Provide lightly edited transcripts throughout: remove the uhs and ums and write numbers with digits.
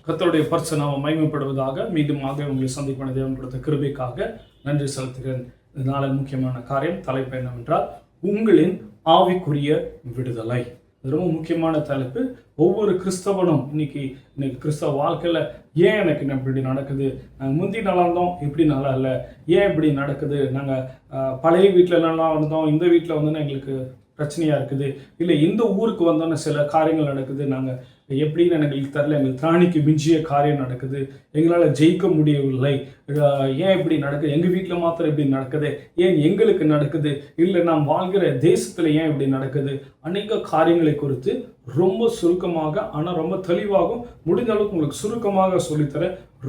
கர்த்தருடைய பரிசு நாமம் மகிமைப்படுவதாக. மீண்டுமாக உங்களை சந்திப்பான தேவன் கொடுத்த கிருபைக்காக நன்றி செலுத்துகிறேன். இதனால முக்கியமான காரியம் தலைப்பு என்னவென்றால் உங்களின் ஆவிக்குரிய விடுதலை. இது ரொம்ப முக்கியமான தலைப்பு. ஒவ்வொரு கிறிஸ்தவனும் இன்னைக்கு கிறிஸ்தவ வாழ்க்கையில் ஏன் எனக்கு இப்படி நடக்குது, நாங்கள் முந்தி நல்லா இருந்தோம் இப்படி நல்லா இல்லை, ஏன் இப்படி நடக்குது, நாங்கள் பழைய வீட்டில் நல்லா இருந்தோம் இந்த வீட்டில் வந்தோன்னா எங்களுக்கு பிரச்சனையாக இருக்குது, இல்லை இந்த ஊருக்கு வந்தோன்னே சில காரியங்கள் நடக்குது, நாங்கள் எப்படின்னு எங்களுக்கு தெரியல, எங்களுக்கு திராணிக்கு மிஞ்சிய காரியம் நடக்குது, எங்களால் ஜெயிக்க முடியவில்லை, ஏன் இப்படி நடக்குது, எங்கள் வீட்டில் மாத்திரம் இப்படி நடக்குது, ஏன் எங்களுக்கு நடக்குது, இல்லை நாம் வாழ்கிற தேசத்தில் ஏன் இப்படி நடக்குது, அநேக காரியங்களை குறித்து ரொம்ப சுருக்கமாக ஆனால் ரொம்ப தெளிவாகவும் முடிந்த அளவுக்கு உங்களுக்கு சுருக்கமாக சொல்லித்தர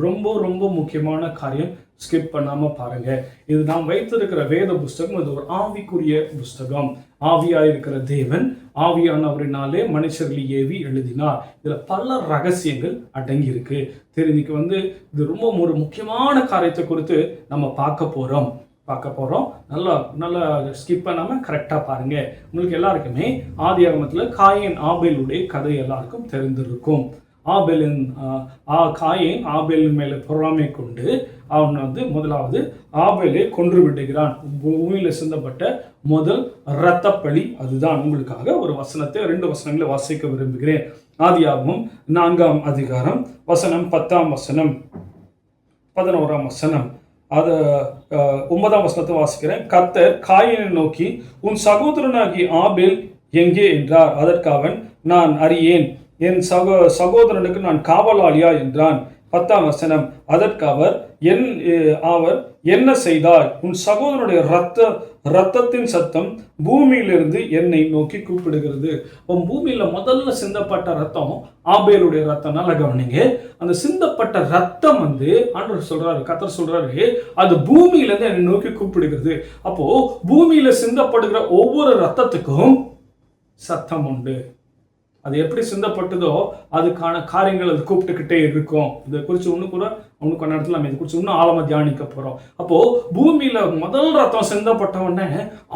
ரொம்ப ரொம்ப முக்கியமான காரியம். ஸ்கிப் பண்ணாமல் பாருங்கள். இது நாம் வைத்திருக்கிற வேத புஸ்தகம், இது ஒரு ஆவிக்குரிய புஸ்தகம். ஆவியாயிருக்கிற தேவன் ஆவியானவரினாலே மனுஷர்களை ஏவி எழுதினார். இதில் பல ரகசியங்கள் அடங்கி இருக்கு. இன்னைக்கு இது ரொம்ப ஒரு முக்கியமான காரியத்தை குறித்து நம்ம பார்க்க போகிறோம். நல்லா ஸ்கிப் பண்ணாமல் கரெக்டாக பாருங்கள். உங்களுக்கு எல்லாருக்குமே ஆதியாகமத்தில் காயின் ஆபேலுடைய கதை எல்லாருக்கும் தெரிந்திருக்கும். காயின் ஆபேலின் மேலே பொறாமை கொண்டு அவன் முதலாவது ஆபேலை கொன்று விடுகிறான். பூமியில் சிந்தப்பட்ட முதல் இரத்தப்பழி அதுதான். உங்களுக்காக ஒரு வசனத்தை 2 வசனங்களை வாசிக்க விரும்புகிறேன். ஆதியாகமம் 4ஆம் அதிகாரம் வசனம் 10ஆம் வசனம் 11ஆம் வசனம். அது 9ஆம் வசனத்தை வாசிக்கிறேன். கர்த்தர் காயினை நோக்கி, உன் சகோதரனாகி ஆபேல் எங்கே என்றார். அதற்கு அவன், நான் அறியேன், என் சகோதரனுக்கு நான் காவலாளியா என்றான். 10ஆம் வசனம். அதற்கு அவர் என்ன செய்தார், உன் சகோதரனுடைய இரத்தத்தின் சத்தம் பூமியிலிருந்து என்னை நோக்கி கூப்பிடுகிறது. பூமியில முதல்ல சிந்தப்பட்ட ரத்தம் ஆபேலுடைய ரத்தம். நல்லா கவனிங்க. அந்த சிந்தப்பட்ட ரத்தம் ஆண்டவர் சொல்றாரு, கர்த்தர் சொல்றாரு, அது பூமியிலிருந்து என்னை நோக்கி கூப்பிடுகிறது. அப்போ பூமியில சிந்தப்படுகிற ஒவ்வொரு ரத்தத்துக்கும் சத்தம் உண்டு. அது எப்படி சிந்தப்பட்டதோ அதுக்கான காரியங்கள் அது கூப்பிட்டுக்கிட்டே இருக்கும். இதை குறித்து கொஞ்ச நேரத்தில் நம்ம இதை குறித்து இன்னும் ஆழமாக தியானிக்க போகிறோம். அப்போது பூமியில் முதல் ரத்தம் சிந்தப்பட்ட உடனே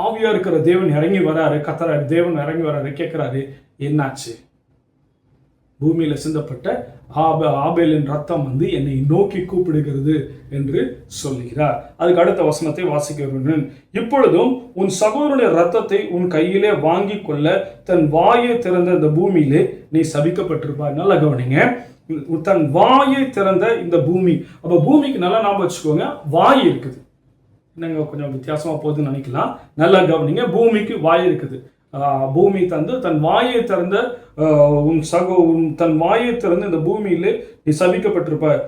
ஆவியா இருக்கிற தேவன் இறங்கி வராரு, கத்தராரு, தேவன் இறங்கி வராரு, கேட்குறாரு, என்னாச்சு? பூமியில் சிந்தப்பட்ட ஆபேலின் ரத்தம் என்னை நோக்கி கூப்பிடுகிறது என்று சொல்லுகிறார். அதுக்கு அடுத்த வசனத்தை வாசிக்க வேண்டும். இப்பொழுதும் உன் சகோதரனுடைய ரத்தத்தை உன் கையிலே வாங்கி கொள்ள தன் வாயை திறந்த இந்த பூமியிலே நீ சபிக்கப்பட்டிருப்பாய். நல்லா கவனிங்க. தன் வாயை திறந்த இந்த பூமி. அப்போ பூமிக்கு நல்லா நாம வச்சுக்கோங்க, வாய் இருக்குது. என்னங்க கொஞ்சம் வித்தியாசமா போகுதுன்னு நினைக்கலாம். நல்லா கவனிங்க. பூமிக்கு வாய் இருக்குது. பூமி தன் வாயை திறந்த தன் வாயை திறந்து இந்த பூமியிலே நீ சபிக்கப்பட்டிருப்பாய்.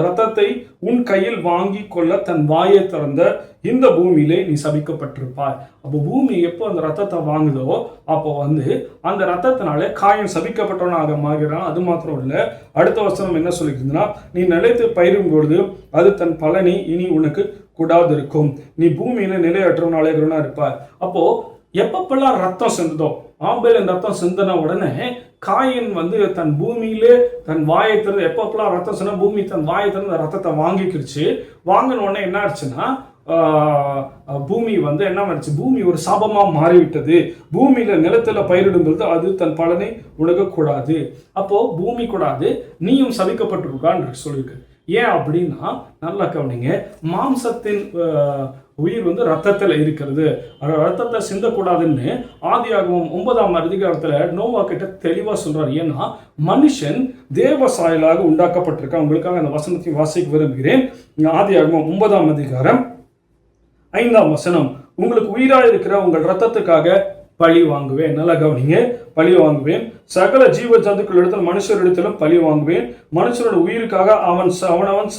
ரத்தத்தை உன் கையில் வாங்கி கொள்ள தன் வாயை திறந்த இந்த பூமியிலே நீ சபிக்கப்பட்டிருப்பாய். அப்போ பூமி எப்போ அந்த ரத்தத்தை வாங்குதோ அப்போ அந்த ரத்தத்தினாலே காயம் சபிக்கப்பட்டவனாக மாறுகிறான். அது மாத்திரம் இல்லை, அடுத்த வசனம் என்ன சொல்லிக்கிறதுனா, நீ நிலைத்து பயிரும் பொழுது அது தன் பலனை இனி உனக்கு கூடாது இருக்கும், நீ பூமியில நிலையற்றவனாலேகிறவனா இருப்பாய். அப்போ எப்பப்பெல்லாம் ரத்தம் சிந்ததோ, ஆபேலின் ரத்தம் சிந்தின உடனே காயின் தன் பூமியிலே தன் வாயை திறந்து, எப்பப்பெல்லாம் ரத்தம் சின்ன பூமி தன் வாயை திறந்து ரத்தத்தை வாங்கிக்கிடுச்சு. வாங்கின உடனே என்ன ஆச்சுன்னா பூமி என்ன ஆச்சு, பூமி ஒரு சாபமா மாறிவிட்டது. பூமியில நிலத்துல பயிரிடும் பொழுது அது தன் பலனை உனக்கு கூடாது. அப்போ பூமி கூடாது, நீயும் சபிக்கப்பட்டிருக்கான்னு சொல்லியிருக்கு. ஏன் அப்படின்னா நல்லா கவனிங்க, மாம்சத்தின் உயிர் ரத்தத்தில் இருக்கிறது, ரத்தத்தை சிந்தக்கூடாதுன்னு ஆதியாகமம் 9ஆம் அதிகாரத்தில் நோவா கிட்ட தெளிவாக சொல்றாரு. ஏன்னா மனுஷன் தேவ சாயலாக உண்டாக்கப்பட்டிருக்கான். உங்களுக்காக அந்த வசனத்தை வாசிக்க விரும்புகிறேன். ஆதியாகமம் 9ஆம் அதிகாரம் 5ஆம் வசனம். உங்களுக்கு உயிராக இருக்கிற உங்கள் ரத்தத்துக்காக பழி வாங்குவேன். நல்லா கவனிங்க. பழி வாங்குவேன், சகல ஜீவ ஜந்துக்கள் இடத்தில் மனுஷரிடத்திலும் பழி வாங்குவேன், மனுஷனோட உயிருக்காக அவனவன்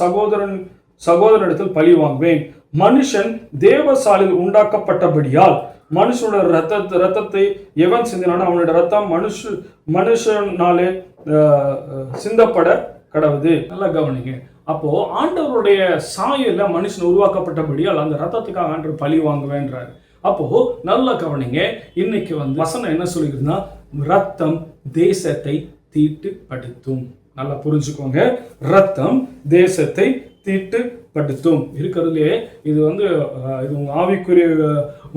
சகோதரனிடத்தில் பழி வாங்குவேன். மனுஷன் தேவசாலில் உண்டாக்கப்பட்டபடியால் மனுஷனோட ரத்தத்தை எவன் சிந்தினானோ அவனோட ரத்தம் மனுஷனாலே சிந்தப்பட கடவுது. நல்லா கவனிங்க. அப்போ ஆண்டவருடைய சாயல்ல மனுஷன் உருவாக்கப்பட்டபடியால் அந்த ரத்தத்துக்காக ஆண்டவர் பழி வாங்குவேன்றாரு. அப்போ நல்லா கவனிங்க. இன்னைக்கு வசனம் என்ன சொல்லிக்கிறதுனா, ரத்தம் தேசத்தை தீட்டுப்படுத்தும். நல்லா புரிஞ்சுக்கோங்க. ரத்தம் தேசத்தை தீட்டுப்படுத்தும் இருக்கிறதுலே இது இது உங்க ஆவிக்குரிய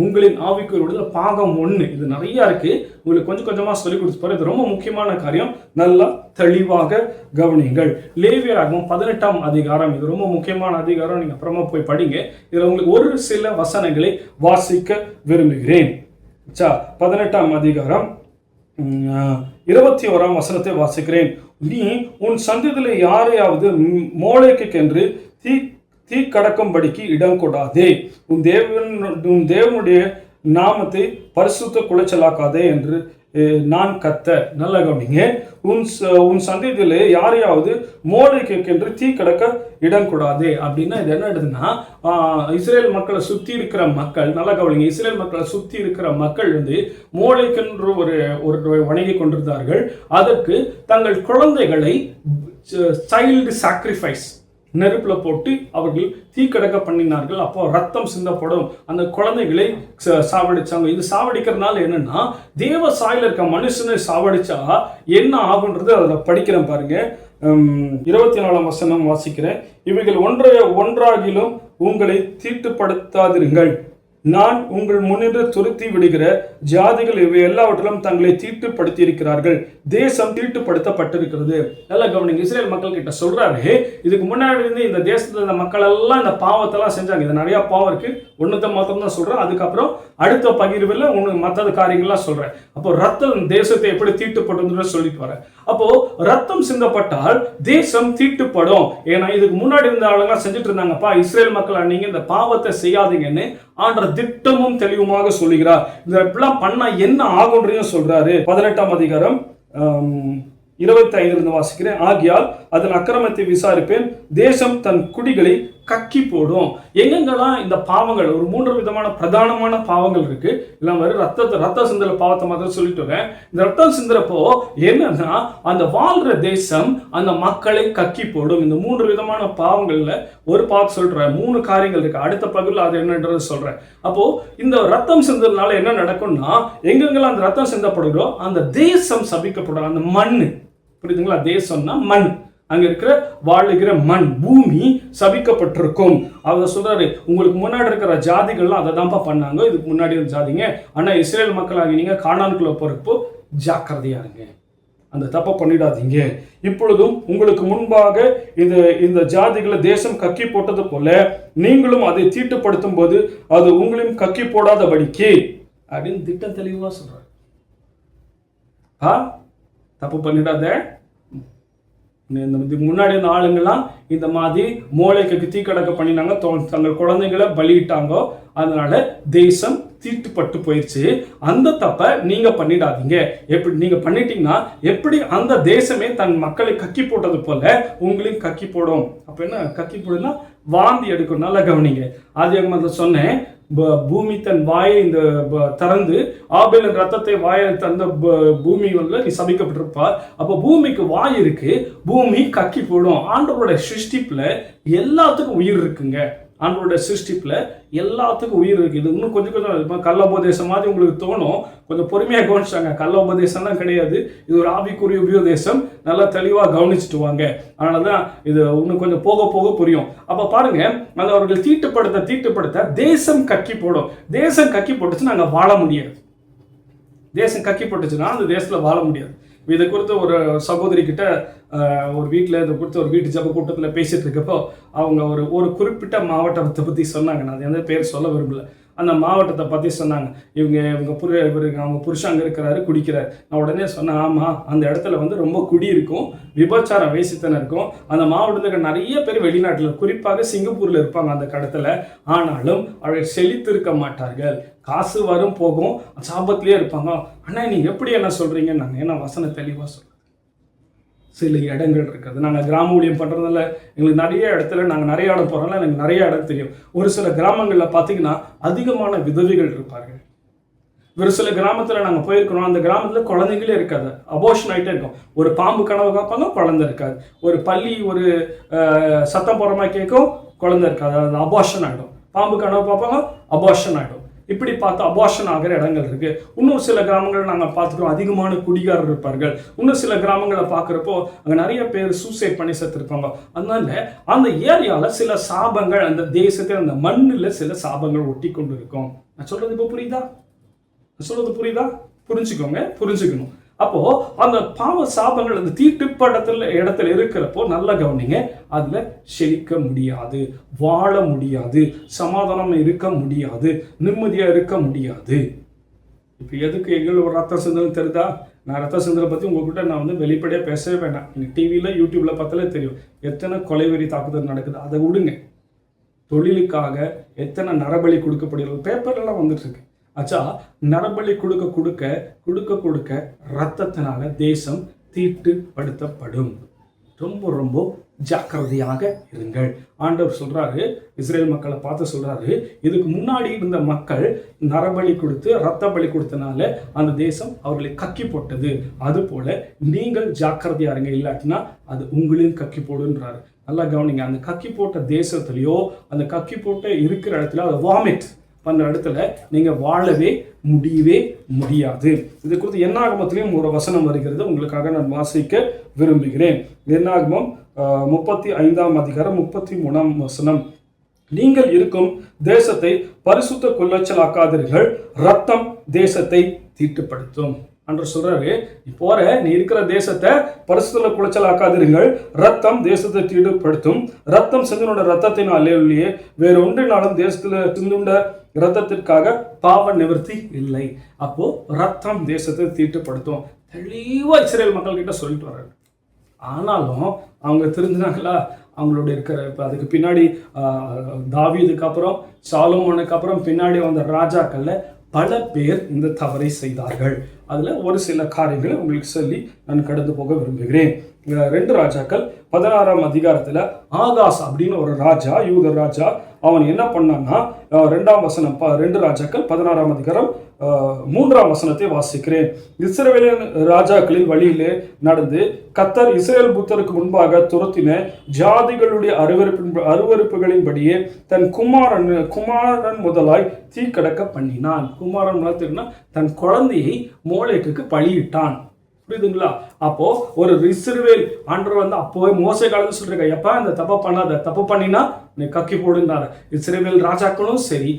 உங்களின் ஆவிக்குரிய விடுதலை பாகம் 1. இது நிறைய இருக்கு, உங்களுக்கு கொஞ்சம் கொஞ்சமா சொல்லி கொடுத்து போறேன். இது ரொம்ப முக்கியமான காரியம், நல்லா தெளிவாக கவனிங்கள். லேவியராகமம் 18ஆம் அதிகாரம், இது ரொம்ப முக்கியமான அதிகாரம், நீங்க அப்புறமா போய் படிங்க. இதுல உங்களுக்கு ஒரு சில வசனங்களை வாசிக்க விரும்புகிறேன். 18ஆம் அதிகாரம் 21ஆம் வசனத்தை வாசிக்கிறேன். நீ உன் சந்ததியிலே யாரையாவது மோளேக்குக்கென்று தீ கடக்கும்படிக்கு இடம் கொடாதே, உன் தேவனுடைய நாமத்தை பரிசுத்த குலைச்சலாக்காதே என்று நான் கர்த்தர். நல்ல கவனிங்க. உன் சந்ததியிலே யாரையாவது மோளேக்குக்கென்று தீ கடக்க இடம் கூடாது அப்படின்னா இது என்ன ஆயிடுதுன்னா, இஸ்ரேல் மக்களை சுற்றி இருக்கிற மக்கள், நல்லா கவனிங்க, இஸ்ரேல் மக்களை சுற்றி இருக்கிற மக்கள் மோளேக்கென்று ஒரு வணங்கி கொண்டிருந்தார்கள். அதற்கு தங்கள் குழந்தைகளை சைல்டு சாக்ரிஃபைஸ் நெருப்புல போட்டு அவர்கள் தீக்கடக்க பண்ணினார்கள். அப்போ ரத்தம் சிந்தப்படும், அந்த குழந்தைகளை சாவடிச்சாங்க. இது சாவடிக்கிறதுனால என்னன்னா, தேவ சாயல இருக்க மனுஷனை சாவடிச்சா என்ன ஆகுன்றது அதில் படிக்கிறேன் பாருங்க. 24ஆம் வசனம் வாசிக்கிறேன். இவைகள் ஒன்றாகிலும் உங்களை தீட்டுப்படுத்தாதிருங்கள், நான் உங்கள் முன்னின்று துருத்தி விடுகிற ஜாதிகள் இவை எல்லாவற்றிலும் தங்களை தீட்டுப்படுத்தி இருக்கிறார்கள், தேசம் தீட்டுப்படுத்தப்பட்டிருக்கிறது. நல்லா கவனிங்க, இஸ்ரேல் மக்கள் கிட்ட சொல்றாரு, இதுக்கு முன்னாடி இருந்து இந்த தேசத்துல இந்த மக்கள் எல்லாம் இந்த பாவத்தெல்லாம் செஞ்சாங்க. இது நிறைய பாவம் இருக்கு, ஒன்னத்தை மாத்திரம் தான் சொல்றேன், அதுக்கப்புறம் அடுத்த பகிர்வில் மற்ற காரியங்கள்லாம் சொல்றேன். அப்போ ரத்தம் தேசத்தை எப்படி தீட்டுப்படும் சொல்லிட்டு வரேன். அப்போ ரத்தம் சிந்தப்பட்டால் தேசம் தீட்டுப்படும். ஏன்னா இதுக்கு முன்னாடி இருந்த ஆளுங்க செஞ்சுட்டு இருந்தாங்கப்பா, இஸ்ரேல் மக்கள் நீங்க இந்த பாவத்தை செய்யாதீங்கன்னு ஆண்டவர் திட்டமும் தெளிவுமாக சொல்லுகிறார். இதெல்லாம் பண்ணா என்ன ஆகும்ன்றையும் சொல்றாரு. 18ஆம் அதிகாரம் 25 வாசிக்கிறேன். ஆகியால் அதன் அக்கிரமத்தை விசாரிப்பேன், தேசம் தன் குடிகளை கக்கி போடும். எங்கெங்கெல்லாம் இந்த பாவங்கள், ஒரு 3 விதமான பிரதானமான பாவங்கள் இருக்கு. எல்லாம் வரும் ரத்த சிந்தல பாவத்தை மாதிரி சொல்லிட்டு வரேன். இந்த ரத்தம் சிந்துறப்போ என்னன்னா, அந்த வாழ்ற தேசம் அந்த மக்களை கக்கி போடும். இந்த 3 விதமான பாவங்கள்ல ஒரு பாவம் சொல்றேன், 3 காரியங்கள் இருக்கு. அடுத்த பகுதியில் அது என்னன்றது சொல்றேன். அப்போ இந்த ரத்தம் சிந்ததுனால என்ன நடக்கும்னா, எங்கெங்கெல்லாம் அந்த ரத்தம் சிந்தப்படுகிறோ அந்த தேசம் சபிக்கப்படும். அந்த மண், புரியுதுங்களா, தேசம்னா மண், அங்க இருக்கிற வாழுகிற மண், பூமி சபிக்கப்பட்டிருக்கும். அவர் சொல்றாரு, உங்களுக்கு முன்னாடி இருக்கிற ஜாதிகள்லாம் அதை தான்ப்பா பண்ணாங்க, இதுக்கு முன்னாடி இருந்த ஜாதிங்க. ஆனா இஸ்ரேல் மக்கள் ஆகி நீங்க கானானுக்குள்ள போறப்போ ஜாக்கிரதையா இருங்க, அந்த தப்பை பண்ணிடாதீங்க. இப்பொழுதும் உங்களுக்கு முன்பாக இந்த ஜாதிகளை தேசம் கக்கி போட்டது போல நீங்களும் அதை தீட்டுப்படுத்தும் போது அது உங்களையும் கக்கி போடாதபடிக்கு அப்படின்னு திட்டம் தெளிவா சொல்றாரு. தப்பு பண்ணிடாத. முன்னாடி இருந்த ஆளுங்கெல்லாம் இந்த மாதிரி மூளைக்கு தீக்கடக்க பண்ணினாங்க, தங்கள் குழந்தைகளை பலியிட்டாங்க, அதனால தேசம் தீட்டுப்பட்டு போயிடுச்சு. அந்த தப்பை நீங்க பண்ணிடாதீங்க. எப்படி நீங்க பண்ணிட்டீங்கன்னா எப்படி அந்த தேசமே தன் மக்களை கக்கி போட்டது போல உங்களையும் கக்கி போடும். அப்ப என்ன கக்கி போடுன்னா வாந்தி எடுக்கும். நல்லா கவனிங்க, ஆதியாகமத்துல சொன்னேன், பூமி தன் வாயை இந்த திறந்து ஆபேலின் ரத்தத்தை வாயை தந்த பூமி நீ சபிக்கப்பட்டிருப்பார். அப்ப பூமிக்கு வாய் இருக்கு, பூமி கக்கி போடும். ஆண்டவரோட சிருஷ்டிப்புல எல்லாத்துக்கும் உயிர் இருக்குங்க. ஆண்டவரோட சிருஷ்டிப்புல எல்லாத்துக்கும் உயிர் இருக்கு. இது இன்னும் கொஞ்சம் கள்ள உபதேசம் மாதிரி உங்களுக்கு தோணும், கொஞ்சம் பொறுமையாக கவனிச்சாங்க. கள்ள உபதேசம் தான் கிடையாது, இது ஒரு ஆவிக்குரிய உபதேசம். நல்லா தெளிவாக கவனிச்சுட்டு வாங்க. அதனாலதான் இது இன்னும் கொஞ்சம் போக போக புரியும். அப்ப பாருங்க, அது அவர்கள் தீட்டுப்படுத்த தேசம் கக்கி போடும். தேசம் கக்கி போட்டுச்சு, நாங்க வாழ முடியாது. தேசம் கக்கி போட்டுச்சுன்னா அந்த தேசத்துல வாழ முடியாது. இதை குறித்து ஒரு சகோதரி கிட்ட ஒரு வீட்டில் இதை குறித்து ஒரு வீட்டு ஜப கூட்டத்தில் பேசிட்டு இருக்கப்போ அவங்க ஒரு குறிப்பிட்ட மாவட்டத்தை பற்றி சொன்னாங்க. நான் எந்த பேர் சொல்ல விரும்பல. அந்த மாவட்டத்தை பற்றி சொன்னாங்க. அவங்க புருஷன் அங்கே இருக்கிறாரு, குடிக்கிறார். நான் உடனே சொன்னேன், ஆமாம், அந்த இடத்துல ரொம்ப குடி இருக்கும், விபச்சாரம் வேசித்தனம் இருக்கும். அந்த மாவட்டத்துக்கு நிறைய பேர் வெளிநாட்டில், குறிப்பாக சிங்கப்பூரில் இருப்பாங்க அந்த கடத்தில். ஆனாலும் அவர்கள் செழித்து இருக்க மாட்டார்கள். காசு வரும் போகும், சாபத்திலே இருப்பாங்க. அண்ணா நீங்கள் எப்படி என்ன சொல்கிறீங்க? நாங்கள் என்ன வசனம் தெளிவாக சொல்கிறோம். சில இடங்கள் இருக்குது, நாங்கள் கிராம ஊழியம் பண்ணுறதுனால எங்களுக்கு நிறைய இடத்துல நாங்கள் நிறைய இடம் போகிறோம்ல, எனக்கு நிறைய இடம் தெரியும். ஒரு சில கிராமங்களில் பார்த்தீங்கன்னா அதிகமான விதவைகள் இருப்பார்கள். ஒரு சில கிராமத்தில் நாங்கள் போயிருக்கிறோம், அந்த கிராமத்தில் குழந்தைங்களே இருக்காது, அபோஷன் ஆகிட்டே இருக்கும். ஒரு பாம்பு கனவு காப்பாங்க, குழந்தை இருக்காது. ஒரு பள்ளி ஒரு சத்தம் போகிற மாதிரி கேட்கும், குழந்தை இருக்காது, அது அபார்ஷன் ஆகிடும். பாம்பு கனவு பார்ப்பாங்க, அபார்ஷன் ஆகிடும். இப்படி பார்த்து அபார்ஷன் ஆகிற இடங்கள் இருக்கு. இன்னும் சில கிராமங்கள் நாங்கள் பார்த்துக்கிறோம் அதிகமான குடிகாரர் இருப்பார்கள். இன்னும் சில கிராமங்களை பார்க்குறப்போ அங்கே நிறைய பேர் சூசைட் பண்ணி செத்துருப்பாங்க. அதனால அந்த ஏரியாவில் சில சாபங்கள், அந்த தேசத்தில் அந்த மண்ணில் சில சாபங்கள் ஒட்டி கொண்டு இருக்கும். நான் சொல்றது இப்போ புரியுதா? சொல்றது புரியுதா? புரிஞ்சுக்கணும். அப்போ அந்த பாவ சாபங்கள் அந்த தீட்டுப்படத்துல இடத்துல இருக்கிறப்போ நல்ல கவனிங்க, அதுல செழிக்க முடியாது, வாழ முடியாது, சமாதானம் இருக்க முடியாது, நிம்மதியா இருக்க முடியாது. இப்போ எதுக்கு எங்கள் ஒரு ரத்த சிந்தனை தெரியுதா? நான் ரத்த சிந்தனை பற்றி உங்ககிட்ட நான் வந்து வெளிப்படையாக பேசவே வேண்டாம். நீங்கள் டிவியில் யூடியூப்ல பார்த்தாலே தெரியும் எத்தனை கொலைவெறி தாக்குதல் நடக்குது. அதை விடுங்க, தொழிலுக்காக எத்தனை நரபலி கொடுக்கப்படுகிறது பேப்பர்லாம் வந்துட்டு இருக்கு. ஆச்சா, நரபலி கொடுக்க ரத்தத்தினால தேசம் தீட்டுப்படுத்தப்படும். ரொம்ப ரொம்ப ஜாக்கிரதையாக இருங்கள். ஆண்டவர் சொல்றாரு, இஸ்ரேல் மக்களை பார்த்து சொல்றாரு, இதுக்கு முன்னாடி இருந்த மக்கள் நரபலி கொடுத்து ரத்த பலி கொடுத்தனால அந்த தேசம் அவர்களை கக்கி போட்டது. அது போல நீங்கள் ஜாக்கிரதையா இருங்க, இல்லாட்டினா அது உங்களையும் கக்கி போடுன்றாரு. நல்லா கவனிங்க, அந்த கக்கி போட்ட தேசத்துலயோ அந்த கக்கி போட்ட இருக்கிற இடத்துல அதை வாமிட் பண்ண இடத்துல நீங்க வாழவே முடியவே முடியாது. இது குறித்து என்னாகமத்திலையும் ஒரு வசனம் வருகிறது, உங்களுக்காக நான் வாசிக்க விரும்புகிறேன். என்னாகமம் 35:33 நீங்கள் இருக்கும் தேசத்தை பரிசுத்த குலைச்சலாக்காதீர்கள், ரத்தம் தேசத்தை தீட்டுப்படுத்தும் என்று சொல்றாரு. நீ இருக்கிற தேசத்தை பரிசுத்த குலைச்சலாக்காதீர்கள், ரத்தம் தேசத்தை தீட்டுப்படுத்தும். ரத்தம் சிந்தனோட ரத்தத்தினாலே வேற ஒன்றினாலும் தேசத்துல சிந்துண்ட ரத்தத்திற்காக பாவ நிவர்த்தி இல்லை. அப்போ ரத்தம் தேசத்தை தீட்டுப்படுத்தும். தெளிவா இஸ்ரேல் மக்கள் கிட்ட சொல்லிட்டு வர்றாரு. ஆனாலும் அவங்க தெரிஞ்சுனாங்களா? அவங்களோட இருக்கிற இப்போ அதுக்கு பின்னாடி தாவீதுக்கு அப்புறம் சாலமோனுக்கு அப்புறம் பின்னாடி வந்த ராஜாக்கள்ல பல பேர் இந்த தவறை செய்தார்கள். அதுல ஒரு சில காரியங்களை உங்களுக்கு சொல்லி நான் கடந்து போக விரும்புகிறேன். 2 ராஜாக்கள் 16 ஆகாஸ் அப்படின்னு ஒரு ராஜா, யூத ராஜா, அவன் என்ன பண்ணான்னா 2 ராஜாக்கள் 16 3 வாசிக்கிறேன். இஸ்ரவேலின் ராஜாக்களின் வழியிலே நடந்து கர்த்தர் இஸ்ரவேல் புத்தருக்கு முன்பாக துரத்தின ஜாதிகளுடைய அருவருப்புகளின்படியே தன் குமாரன் முதலாய் தீ கடக்க பண்ணினான். குமாரன் முதல்னா தன் குழந்தையை மோளேக்குக்கு பலியிட்டான். புரியுதுங்களா? அப்போ ஒரு இஸ்ரவேல் ஆண்டவர் வந்து அப்போ மோசே காலத்துல சொல்றாங்க, எப்ப இந்த தப்பு பண்ணினா நீ கக்கி போடுனாரு. இஸ்ரவேல் ராஜாக்களும் சரி,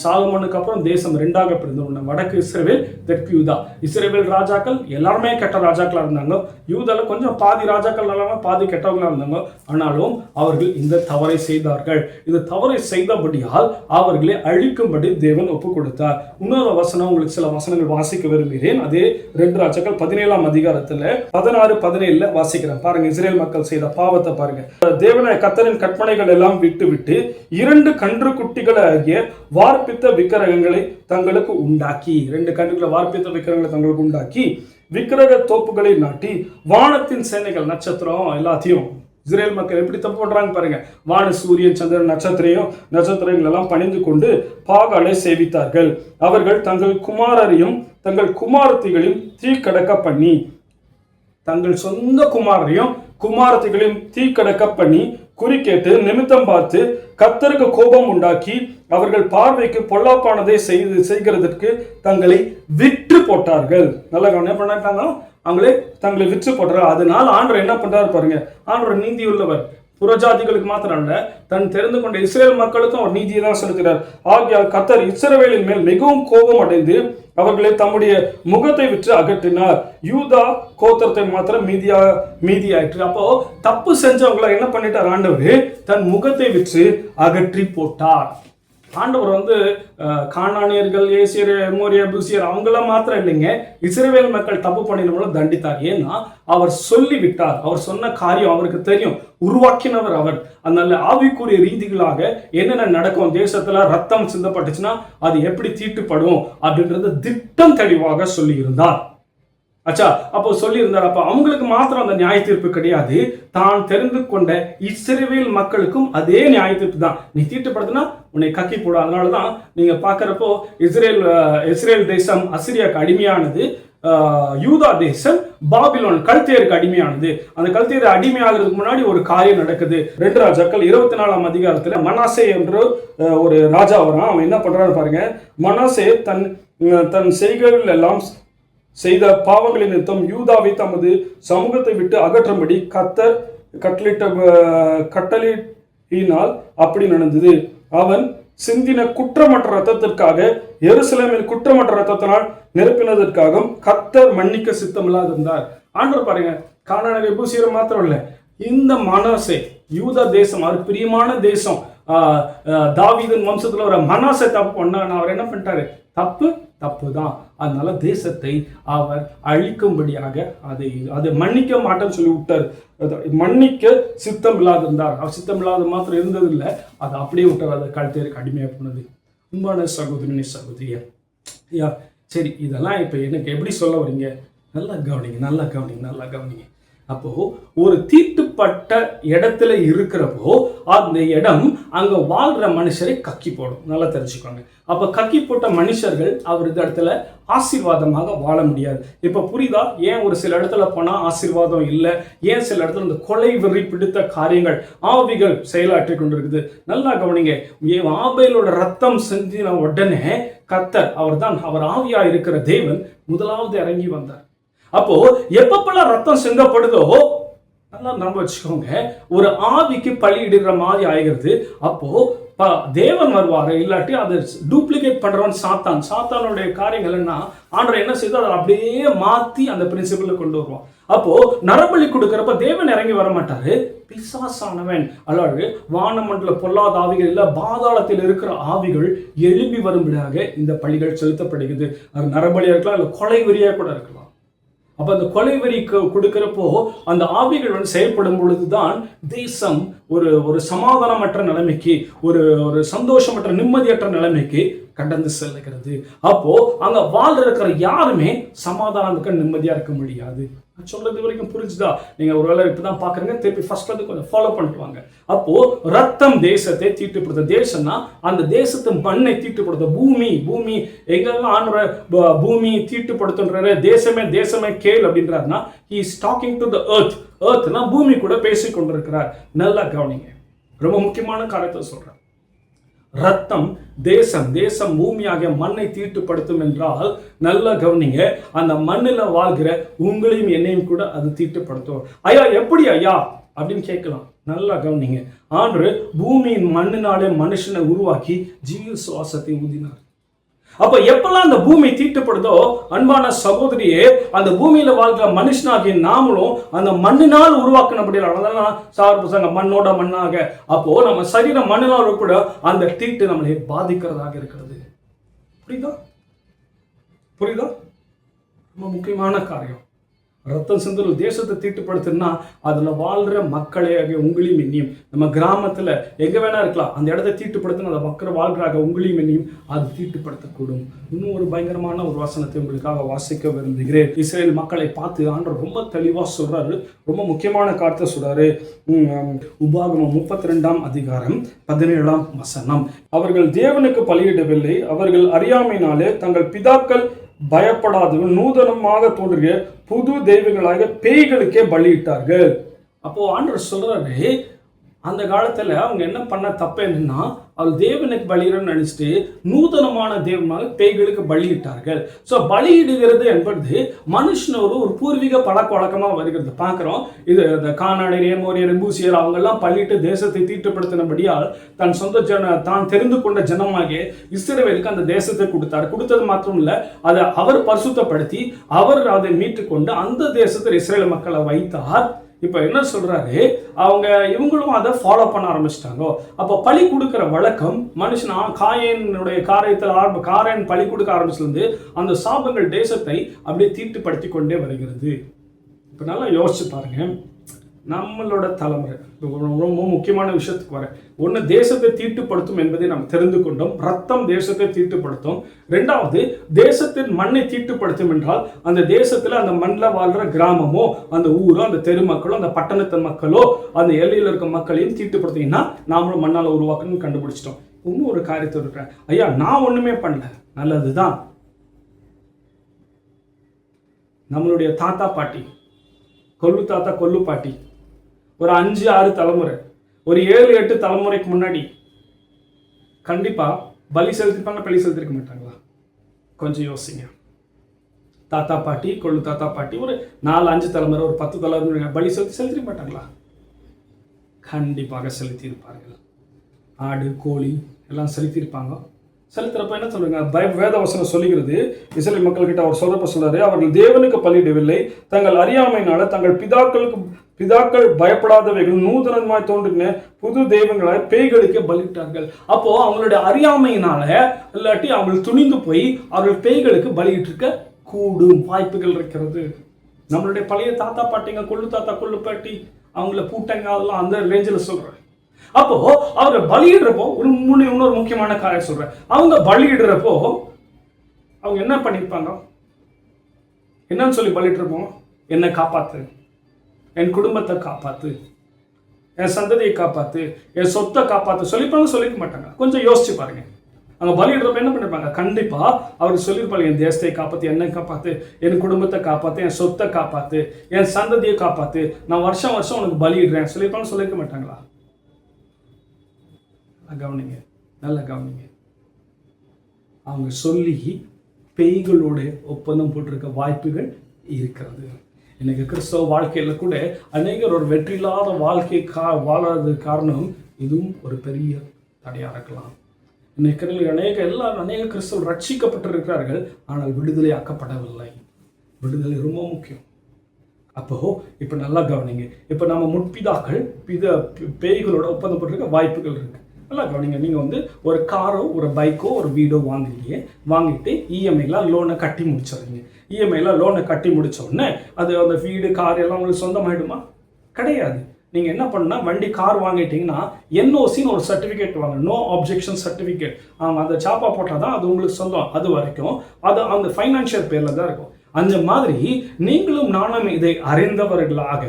சாலமோனுக்கு அப்புறம் தேசம் 2ஆக பிரிந்து, வடக்கு இஸ்ரவேல், தெற்கு யூதா. இஸ்ரவேல் ராஜாக்கள் எல்லாருமே கெட்ட ராஜாக்களா இருந்தாங்க. யூதால கொஞ்சம் பாதி ராஜாக்கள் நல்லவங்க, பாதி கெட்டவங்களா இருந்தாங்க. ஆனாலும் அவர்கள் இந்த தவறை செய்தார்கள். இந்த தவறை செய்தபடியால் அவர்களை அழிக்கும்படி தேவன் ஒப்பு கொடுத்தார். இன்னொரு வசனம், உங்களுக்கு சில வசனங்கள் வாசிக்க விரும்புகிறேன். அதே 2 ராஜாக்கள் 17 16-17 வாசிக்கிறேன். பாருங்க, இஸ்ரேல் மக்கள் செய்த பாவத்தை பாருங்க. தேவனாய கர்த்தரின் கற்பனைகள் எல்லாம் விட்டு 2 கன்று குட்டிகளாகிய வார்ப்பித்த விக்கிரகங்களை தங்களுக்கு உண்டாக்கி, 2 கன்றுகளை வார்ப்பித்த விக்கிரகங்களை தங்களுக்கு உண்டாக்கி விக்கிரக தோப்புகளை நாட்டி வானத்தின் சேனைகள், நட்சத்திரம் எல்லாத்தையும் இஸ்ரேல் மக்கள் எப்படி தப்பு பண்றாங்க பாருங்க. வான சூரியன் சந்திரன் நட்சத்திரங்கள் எல்லாம் பணிந்து கொண்டு பாகாலை சேவித்தார்கள். அவர்கள் தங்கள் குமாரரையும் தங்கள் குமாரத்திகளையும் தீ கடக்க பண்ணி, தங்கள் சொந்த குமாரத்திகளையும் தீ கடக்க பண்ணி குறிக்கேட்டு நிமித்தம் பார்த்து கர்த்தருக்கு கோபம் உண்டாக்கி அவர்கள் பார்வைக்கு பொல்லாப்பானதை செய்கிறதற்கு தங்களை விற்று போட்டார்கள். நல்லா என்ன பண்ணிட்டாங்க? அவங்களே தங்களை விற்று போட்டார்கள். அதனால ஆண்டவர் என்ன பண்றாரு பாருங்க. ஆண்டவர் நீதி உள்ளவர், புறஜாதிகளுக்கு மாத்திரம் அல்ல, தன் தெரிந்து கொண்ட இஸ்ரேல் மக்களுக்கும் அவர் நீதியை தான் செலுத்துகிறார். ஆகையால் கர்த்தர் இஸ்ரவேலின் மேல் மிகவும் கோபம் அடைந்து அவர்களை தம்முடைய முகத்தை விற்று அகற்றினார். யூதா கோத்திரத்தை மாத்திரம் மீதியாயிற்று. அப்போ தப்பு செஞ்சவங்களை என்ன பண்ணிட்டார்? ஆண்டவர் தன் முகத்தை விற்று அகற்றி போட்டார். ஆண்டவர் வந்து கானானியர்கள், ஏசியர், எமோரியர், புசியர் அவங்களாம் மாத்திரம் இல்லைங்க, இஸ்ரவேல் மக்கள் தப்பு பண்ணினவங்கள தண்டித்தார். ஏன்னா அவர் சொல்லிவிட்டார். அவர் சொன்ன காரியம் அவருக்கு தெரியும், உருவாக்கினவர் அவர். அதனால ஆவிக்குரிய ரீதிகளாக என்னென்ன நடக்கும், தேசத்துல ரத்தம் சிந்தப்பட்டுச்சுன்னா அது எப்படி தீட்டுப்படும் அப்படின்றது திட்டம் தெளிவாக சொல்லி இருந்தார். அச்சா, அப்போ சொல்லி இருந்தார். அப்ப அவங்களுக்கு மாத்திரம் அந்த நியாய தீர்ப்பு கிடையாது, தான் தெரிந்து கொண்ட இஸ்ரவேல் மக்களுக்கும் அதே நியாய தீர்ப்பு தான். நீ தீட்டுப்படுத்தினா உன்னை கக்கி போடும். அதனாலதான் நீங்க பாக்குறப்போ இஸ்ரேல் தேசம் அசிரியாக்கு அடிமையானது. யூதா தேசம் பாபிலோன் கல்தேயருக்கு அடிமையானது. அந்த கல்தேயர் அடிமையாகிறதுக்கு முன்னாடி ஒரு காரியம் நடக்குது. 2 ராஜாக்கள் 24ஆம் அதிகாரத்துல மனாசே என்ற ஒரு ராஜா வரான். அவன் என்ன பண்றான்னு பாருங்க. மனாசே தன் செய்கைகள் எல்லாம் செய்த பாவங்களின் நிமித்தம் யூதாவை தமது சமூகத்தை விட்டு அகற்றும்படி கர்த்தர் கட்டளையினால் அப்படி நடந்தது. அவன் சிந்தின குற்றமற்ற ரத்தத்திற்காக எருசலேமில் குற்றமற்ற ரத்தத்தினால் நிரப்பினதற்காகவும் கர்த்தர் மன்னிக்க சித்தமில்லாதிருந்தார். ஆண்டவர் பாருங்க, கானான் எபூசியர் மாத்திரம் இல்ல, இந்த மனாசே யூதா தேசம், அவர் பிரியமான தேசம், தாவீதின் வம்சத்துல ஒரு மனாசே தப்பு பண்ணா, அவர் என்ன பண்ணிட்டாரு? தப்பு தான். அதனால தேசத்தை அவர் அழிக்கும்படியாக அதை மன்னிக்க மாட்டேன்னு சொல்லி விட்டார். மன்னிக்க சித்தம் இல்லாதிருந்தார். அவர் சித்தம் இல்லாத மாத்திரம் இருந்தது இல்லை, அதை அப்படியே விட்டார். அதை கல்தேயருக்கு அடிமையாக போனது. அன்பான சகோதரனே சகோதரியா, ஐயா சரி, இதெல்லாம் இப்போ எனக்கு எப்படி சொல்ல வரீங்க? நல்லா கவனிங்க. அப்போ ஒரு தீட்டுப்பட்ட இடத்துல இருக்கிறப்போ அந்த இடம் அங்க வாழ்ற மனுஷரை கக்கி போடும். நல்லா தெரிஞ்சுக்கோங்க. அப்ப கக்கி போட்ட மனுஷர்கள் அவர் இந்த இடத்துல ஆசீர்வாதமாக வாழ முடியாது. இப்ப புரியுதா ஏன் ஒரு சில இடத்துல போனா ஆசீர்வாதம் இல்லை, ஏன் சில இடத்துல இந்த கொலை வெறி பிடித்த காரியங்கள் ஆவிகள் செயலாற்றி கொண்டிருக்குது? நல்லா கவனிங்க. ஆபேலோட ரத்தம் சிந்தின உடனே கர்த்தர் அவர் ஆவியா இருக்கிற தேவன் முதலாவது இறங்கி வந்தார். அப்போ எப்பப்பெல்லாம் ரத்தம் சிந்தப்படுதோ நல்லா நம்ப வச்சுக்கோங்க, ஒரு ஆவிக்கு பலியிடுற மாதிரி ஆகிறது. அப்போ தேவன் வருவாரு, இல்லாட்டி அதை டூப்ளிகேட் பண்றவன் சாத்தானுடைய காரியங்கள் என்ன ஆண்டவர் என்ன செய்தோ அதை அப்படியே மாத்தி அந்த பிரின்சிபல் கொண்டு வருவான். அப்போ நரபலி கொடுக்கிறப்ப தேவன் இறங்கி வர மாட்டாரு, பிசாசானவன் அல்லது வானமண்டல பொல்லாத ஆவிகள் இல்ல பாதாளத்தில் இருக்கிற ஆவிகள் எழுப்பி வரும்படியாக இந்த பலிகள் செலுத்தப்படுகிறது. அது நரபலியா இருக்கலாம், இல்ல கொலை வெறியா கூட இருக்கலாம். அப்ப அந்த கொலை வரி கொடுக்கிறப்போ அந்த ஆவிகள் செயல்படும் பொழுதுதான் தேசம் ஒரு சமாதானமற்ற நிலைமைக்கு, ஒரு சந்தோஷமற்ற நிம்மதியற்ற நிலைமைக்கு கடந்து செல்லுகிறது. அப்போ அங்க வாழ்ற இருக்கிற யாருமே சமாதானத்துக்கு நிம்மதியா இருக்க முடியாது. நான் சொல்றது வரைக்கும் புரிஞ்சுதா? நீங்க ஒருவேளை இப்பதான் பாக்குறீங்க, திருப்பி ஃபர்ஸ்ட் வந்து கொஞ்சம் ஃபாலோ பண்ணிட்டு வாங்க. அப்போ ரத்தம் தேசத்தை தீட்டுப்படுத்த, தேசம்னா அந்த தேசத்து மண்ணை தீட்டுப்படுத்த, பூமி எங்கெல்லாம் ஆண்ட பூமி தீட்டுப்படுத்துன்றாரு, தேசமே கேள் அப்படின்றாருன்னா he is talking to the earthனா பூமி கூட பேசிக் கொண்டிருக்கிறார். நல்லா கவனிங்க, ரொம்ப முக்கியமான காரியத்தை சொல்றேன். ரத்தம் தேசம் பூமியாகிய மண்ணை தீட்டுப்படுத்தும் என்றால் நல்லா கவனிங்க, அந்த மண்ணில் வாழ்கிற உங்களையும் என்னையும் கூட அது தீட்டுப்படுத்தும். ஐயா எப்படி ஐயா அப்படின்னு கேட்கலாம். நல்லா கவனிங்க, ஆண்டு பூமியின் மண்ணினாலே மனுஷனை உருவாக்கி ஜீவ சுவாசத்தை ஊதினார். அப்ப எப்பெல்லாம் அந்த பூமி தீட்டுப்படுதோ அன்பான சகோதரியே, அந்த பூமியில வாழ்கிற மனுஷனாகிய நாமளும் அந்த மண்ணினால் உருவாக்கினபடியால் மண்ணோட மண்ணாக, அப்போ நம்ம சரீரம் மண்ணினால் கூட அந்த தீட்டு நம்மளை பாதிக்கிறதாக இருக்கிறது. புரியுதா? ரொம்ப முக்கியமான காரியம். ரத்தம் சிந்தல் தேசத்தை தீட்டுப்படுத்துன்னா அதுல வாழ்ற மக்களே உங்களையும் என்னையும், நம்ம கிராமத்துல எங்க வேணா இருக்கலாம், அந்த இடத்தை தீட்டுப்படுத்தின அந்த மக்கள் வாழ்றாங்க உங்களையும் என்னையும் அது தீட்டுப்படுத்தக்கூடும். இன்னும் ஒரு பயங்கரமான ஒரு வசனத்தை உங்களுக்காக வாசிக்க விரும்புகிறேன். இஸ்ரேல் மக்களை பார்த்து ஆண்டவர் ரொம்ப தெளிவா சொல்றாரு, ரொம்ப முக்கியமான காரியத்தை சொல்றாரு. உபாகமம் 32ஆம் அதிகாரம் 17ஆம் வசனம். அவர்கள் தேவனுக்கு பலியிடவில்லை, அவர்கள் அறியாமையினாலே தங்கள் பிதாக்கள் பயப்படாதவன் நூதனமாக தோன்றிய புது தெய்வங்களாக பேய்களுக்கே பலியிட்டார்கள். அப்போ ஆண்டவர் சொல்றாரு, அந்த காலத்துல அவங்க என்ன பண்ண தப்பு என்னன்னா, அவர் தேவனுக்கு பலியிடன்னு நினைச்சிட்டு நூதனமான தேவனாக பேய்களுக்கு பலியிட்டார்கள். ஸோ பலியிடுகிறது என்பது மனுஷனோட ஒரு பூர்வீக பழக்க வழக்கமாக வருகிறது பார்க்குறோம். இது இந்த கானானியர், ஏமோரியர், எபூசியர் அவங்கெல்லாம் பலியிட்டு தேசத்தை தீட்டுப்படுத்தினபடியால் தன் சொந்த தான் தெரிந்து கொண்ட ஜனமாகிய இஸ்ரவேலுக்கு அந்த தேசத்தை கொடுத்தது மாத்திரம் இல்லை, அதை அவர் பரிசுத்தப்படுத்தி அவர் அதை மீட்டுக்கொண்டு அந்த தேசத்தில் இஸ்ரேல் மக்களை வைத்தார். இப்ப என்ன சொல்றாரு, இவங்களும் அதை ஃபாலோ பண்ண ஆரம்பிச்சிட்டாங்க. அப்ப பலி கொடுக்கிற வழக்கம் மனுஷனா காயனுடைய காரன் பலி கொடுக்க ஆரம்பிச்சிருந்து அந்த சாபங்கள் தேசத்தை அப்படியே தீட்டுப்படுத்தி கொண்டே வருகிறது. இப்ப நல்லா யோசிச்சு பாருங்க, நம்மளோட தலைமுறை ரொம்ப முக்கியமான விஷயத்துக்கு வர ஒன்று, தேசத்தை தீட்டுப்படுத்தும் என்பதை நாம் தெரிந்து கொண்டோம். ரத்தம் தேசத்தை தீட்டுப்படுத்தும். ரெண்டாவது, தேசத்தின் மண்ணை தீட்டுப்படுத்தும் என்றால் அந்த தேசத்துல அந்த மண்ணில் வாழ்ற கிராமமோ, அந்த ஊரோ, அந்த தெரு மக்களோ, அந்த பட்டணத்தின் மக்களோ, அந்த எல்லையில் இருக்க மக்களையும் தீட்டுப்படுத்திங்கன்னா நாமளும் மண்ணால் உருவாக்கணும்னு கண்டுபிடிச்சிட்டோம். இன்னும் ஒரு காரியத்தை இருக்கிறேன், ஐயா நான் ஒண்ணுமே பண்ணல, நல்லதுதான். நம்மளுடைய தாத்தா பாட்டி, கொள்ளு தாத்தா கொள்ளு பாட்டி, ஒரு 5-6 தலைமுறை, ஒரு 7-8 தலைமுறைக்கு முன்னாடி கண்டிப்பா பலி செலுத்திருப்பாங்க, பலி செலுத்திருக்க மாட்டாங்களா? கொஞ்சம் யோசிங்க. தாத்தா பாட்டி, கொள்ளு தாத்தா பாட்டி, ஒரு 4-5 தலைமுறை, ஒரு 10 தலைமுறை பலி செலுத்திருக்க மாட்டாங்களா? கண்டிப்பாக செலுத்தி இருப்பார்கள். ஆடு, கோழி எல்லாம் செலுத்தியிருப்பாங்க. செலுத்துறப்ப என்ன சொல்லுங்க, வேத வசனம் சொல்லுகிறது, இஸ்ரவேல் மக்கள் கிட்ட அவர் சொல்றப்ப சொல்றாரு, அவர்கள் தேவனுக்கு பலியிடவில்லை, தங்கள் அறியாமையினால தங்கள் பிதாக்கள் பயப்படாதவைகள் நூதனமாய் தோன்றின புது தெய்வங்களை பேய்களுக்கு பலியிட்டார்கள். அப்போ அவங்களுடைய அறியாமையினால இல்லாட்டி அவங்க துணிந்து போய் அவர்கள் பேய்களுக்கு பலியிட்டு இருக்க கூடும் வாய்ப்புகள் இருக்கிறது. நம்மளுடைய பழைய தாத்தா பாட்டிங்க, கொள்ளு தாத்தா கொள்ளு பாட்டி, அவங்கள பூட்டங்க, அதெல்லாம் அந்த ரேஞ்சில் சொல்றேன். அப்போ அவங்க பலியிடுறப்போ இன்னொரு முக்கியமான காரியம் சொல்றேன். அவங்க பலியிடுறப்போ அவங்க என்ன பண்ணிருப்பாங்க? என்னன்னு சொல்லி பலியிட்டிருப்போம்? என்னை காப்பாத்து, என் குடும்பத்தை காப்பாத்து, என் சந்ததியை காப்பாத்து, என் சொத்தை காப்பாத்து சொல்லிப்பாங்க, சொல்லிக்க மாட்டாங்க. கொஞ்சம் யோசிச்சு பாருங்க. அவங்க பலியிடுறப்ப என்ன பண்ணிருப்பாங்க? கண்டிப்பா அவர் சொல்லியிருப்பாங்க, என் தேசத்தை காப்பாத்து, என்னை காப்பாத்து, என் குடும்பத்தை காப்பாத்து, என் சொத்தை காப்பாத்து, என் சந்ததியை காப்பாத்து, நான் வருஷம் வருஷம் உனக்கு பலியிடுறேன் சொல்லியிருப்பாங்க, சொல்லியிருக்க மாட்டாங்களா? கவனிங்க, நல்லா கவனிங்க. அவங்க சொல்லி பேய்களோட ஒப்பந்தம் போட்டிருக்க வாய்ப்புகள் இருக்கிறது. இன்னைக்கு கிறிஸ்தவ வாழ்க்கையில கூட அநேகர் ஒரு வெற்றியில்லாத வாழ்க்கை வாழாத காரணம் இதுவும் ஒரு பெரிய தடையா இருக்கலாம். இன்னைக்கு அநேக கிறிஸ்தவர்கள் ரட்சிக்கப்பட்டிருக்கிறார்கள், ஆனால் விடுதலை ஆக்கப்படவில்லை. விடுதலை ரொம்ப முக்கியம். அப்போ இப்ப நல்லா கவனிங்க. இப்ப நம்ம முற்பிதாக்கள் பேய்களோட ஒப்பந்தம் போட்டிருக்க வாய்ப்புகள் இருக்கு. நல்லா கவனிங்க. நீங்கள் வந்து ஒரு காரோ, ஒரு பைக்கோ, ஒரு வீடோ வாங்கிட்டு இஎம்ஐலாம் லோனை கட்டி முடிச்சிடுறீங்க. இஎம்ஐலாம் லோனை கட்டி முடிச்ச உடனே அது அந்த வீடு, கார் எல்லாம் உங்களுக்கு சொந்தமாயிடுமா? கிடையாது. நீங்கள் என்ன பண்ணால், வண்டி கார் வாங்கிட்டீங்கன்னா என்ஓசின்னு ஒரு சர்டிஃபிகேட் வாங்க, நோ ஆப்ஜெக்ஷன் சர்டிஃபிகேட். அந்த சாப்பா போட்டால் தான் அது உங்களுக்கு சொந்தம். அது வரைக்கும் அது அந்த ஃபைனான்ஷியல் பேரில் தான் இருக்கும். அந்த மாதிரி நீங்களும் நானும் இதை அறிந்தவர்களாக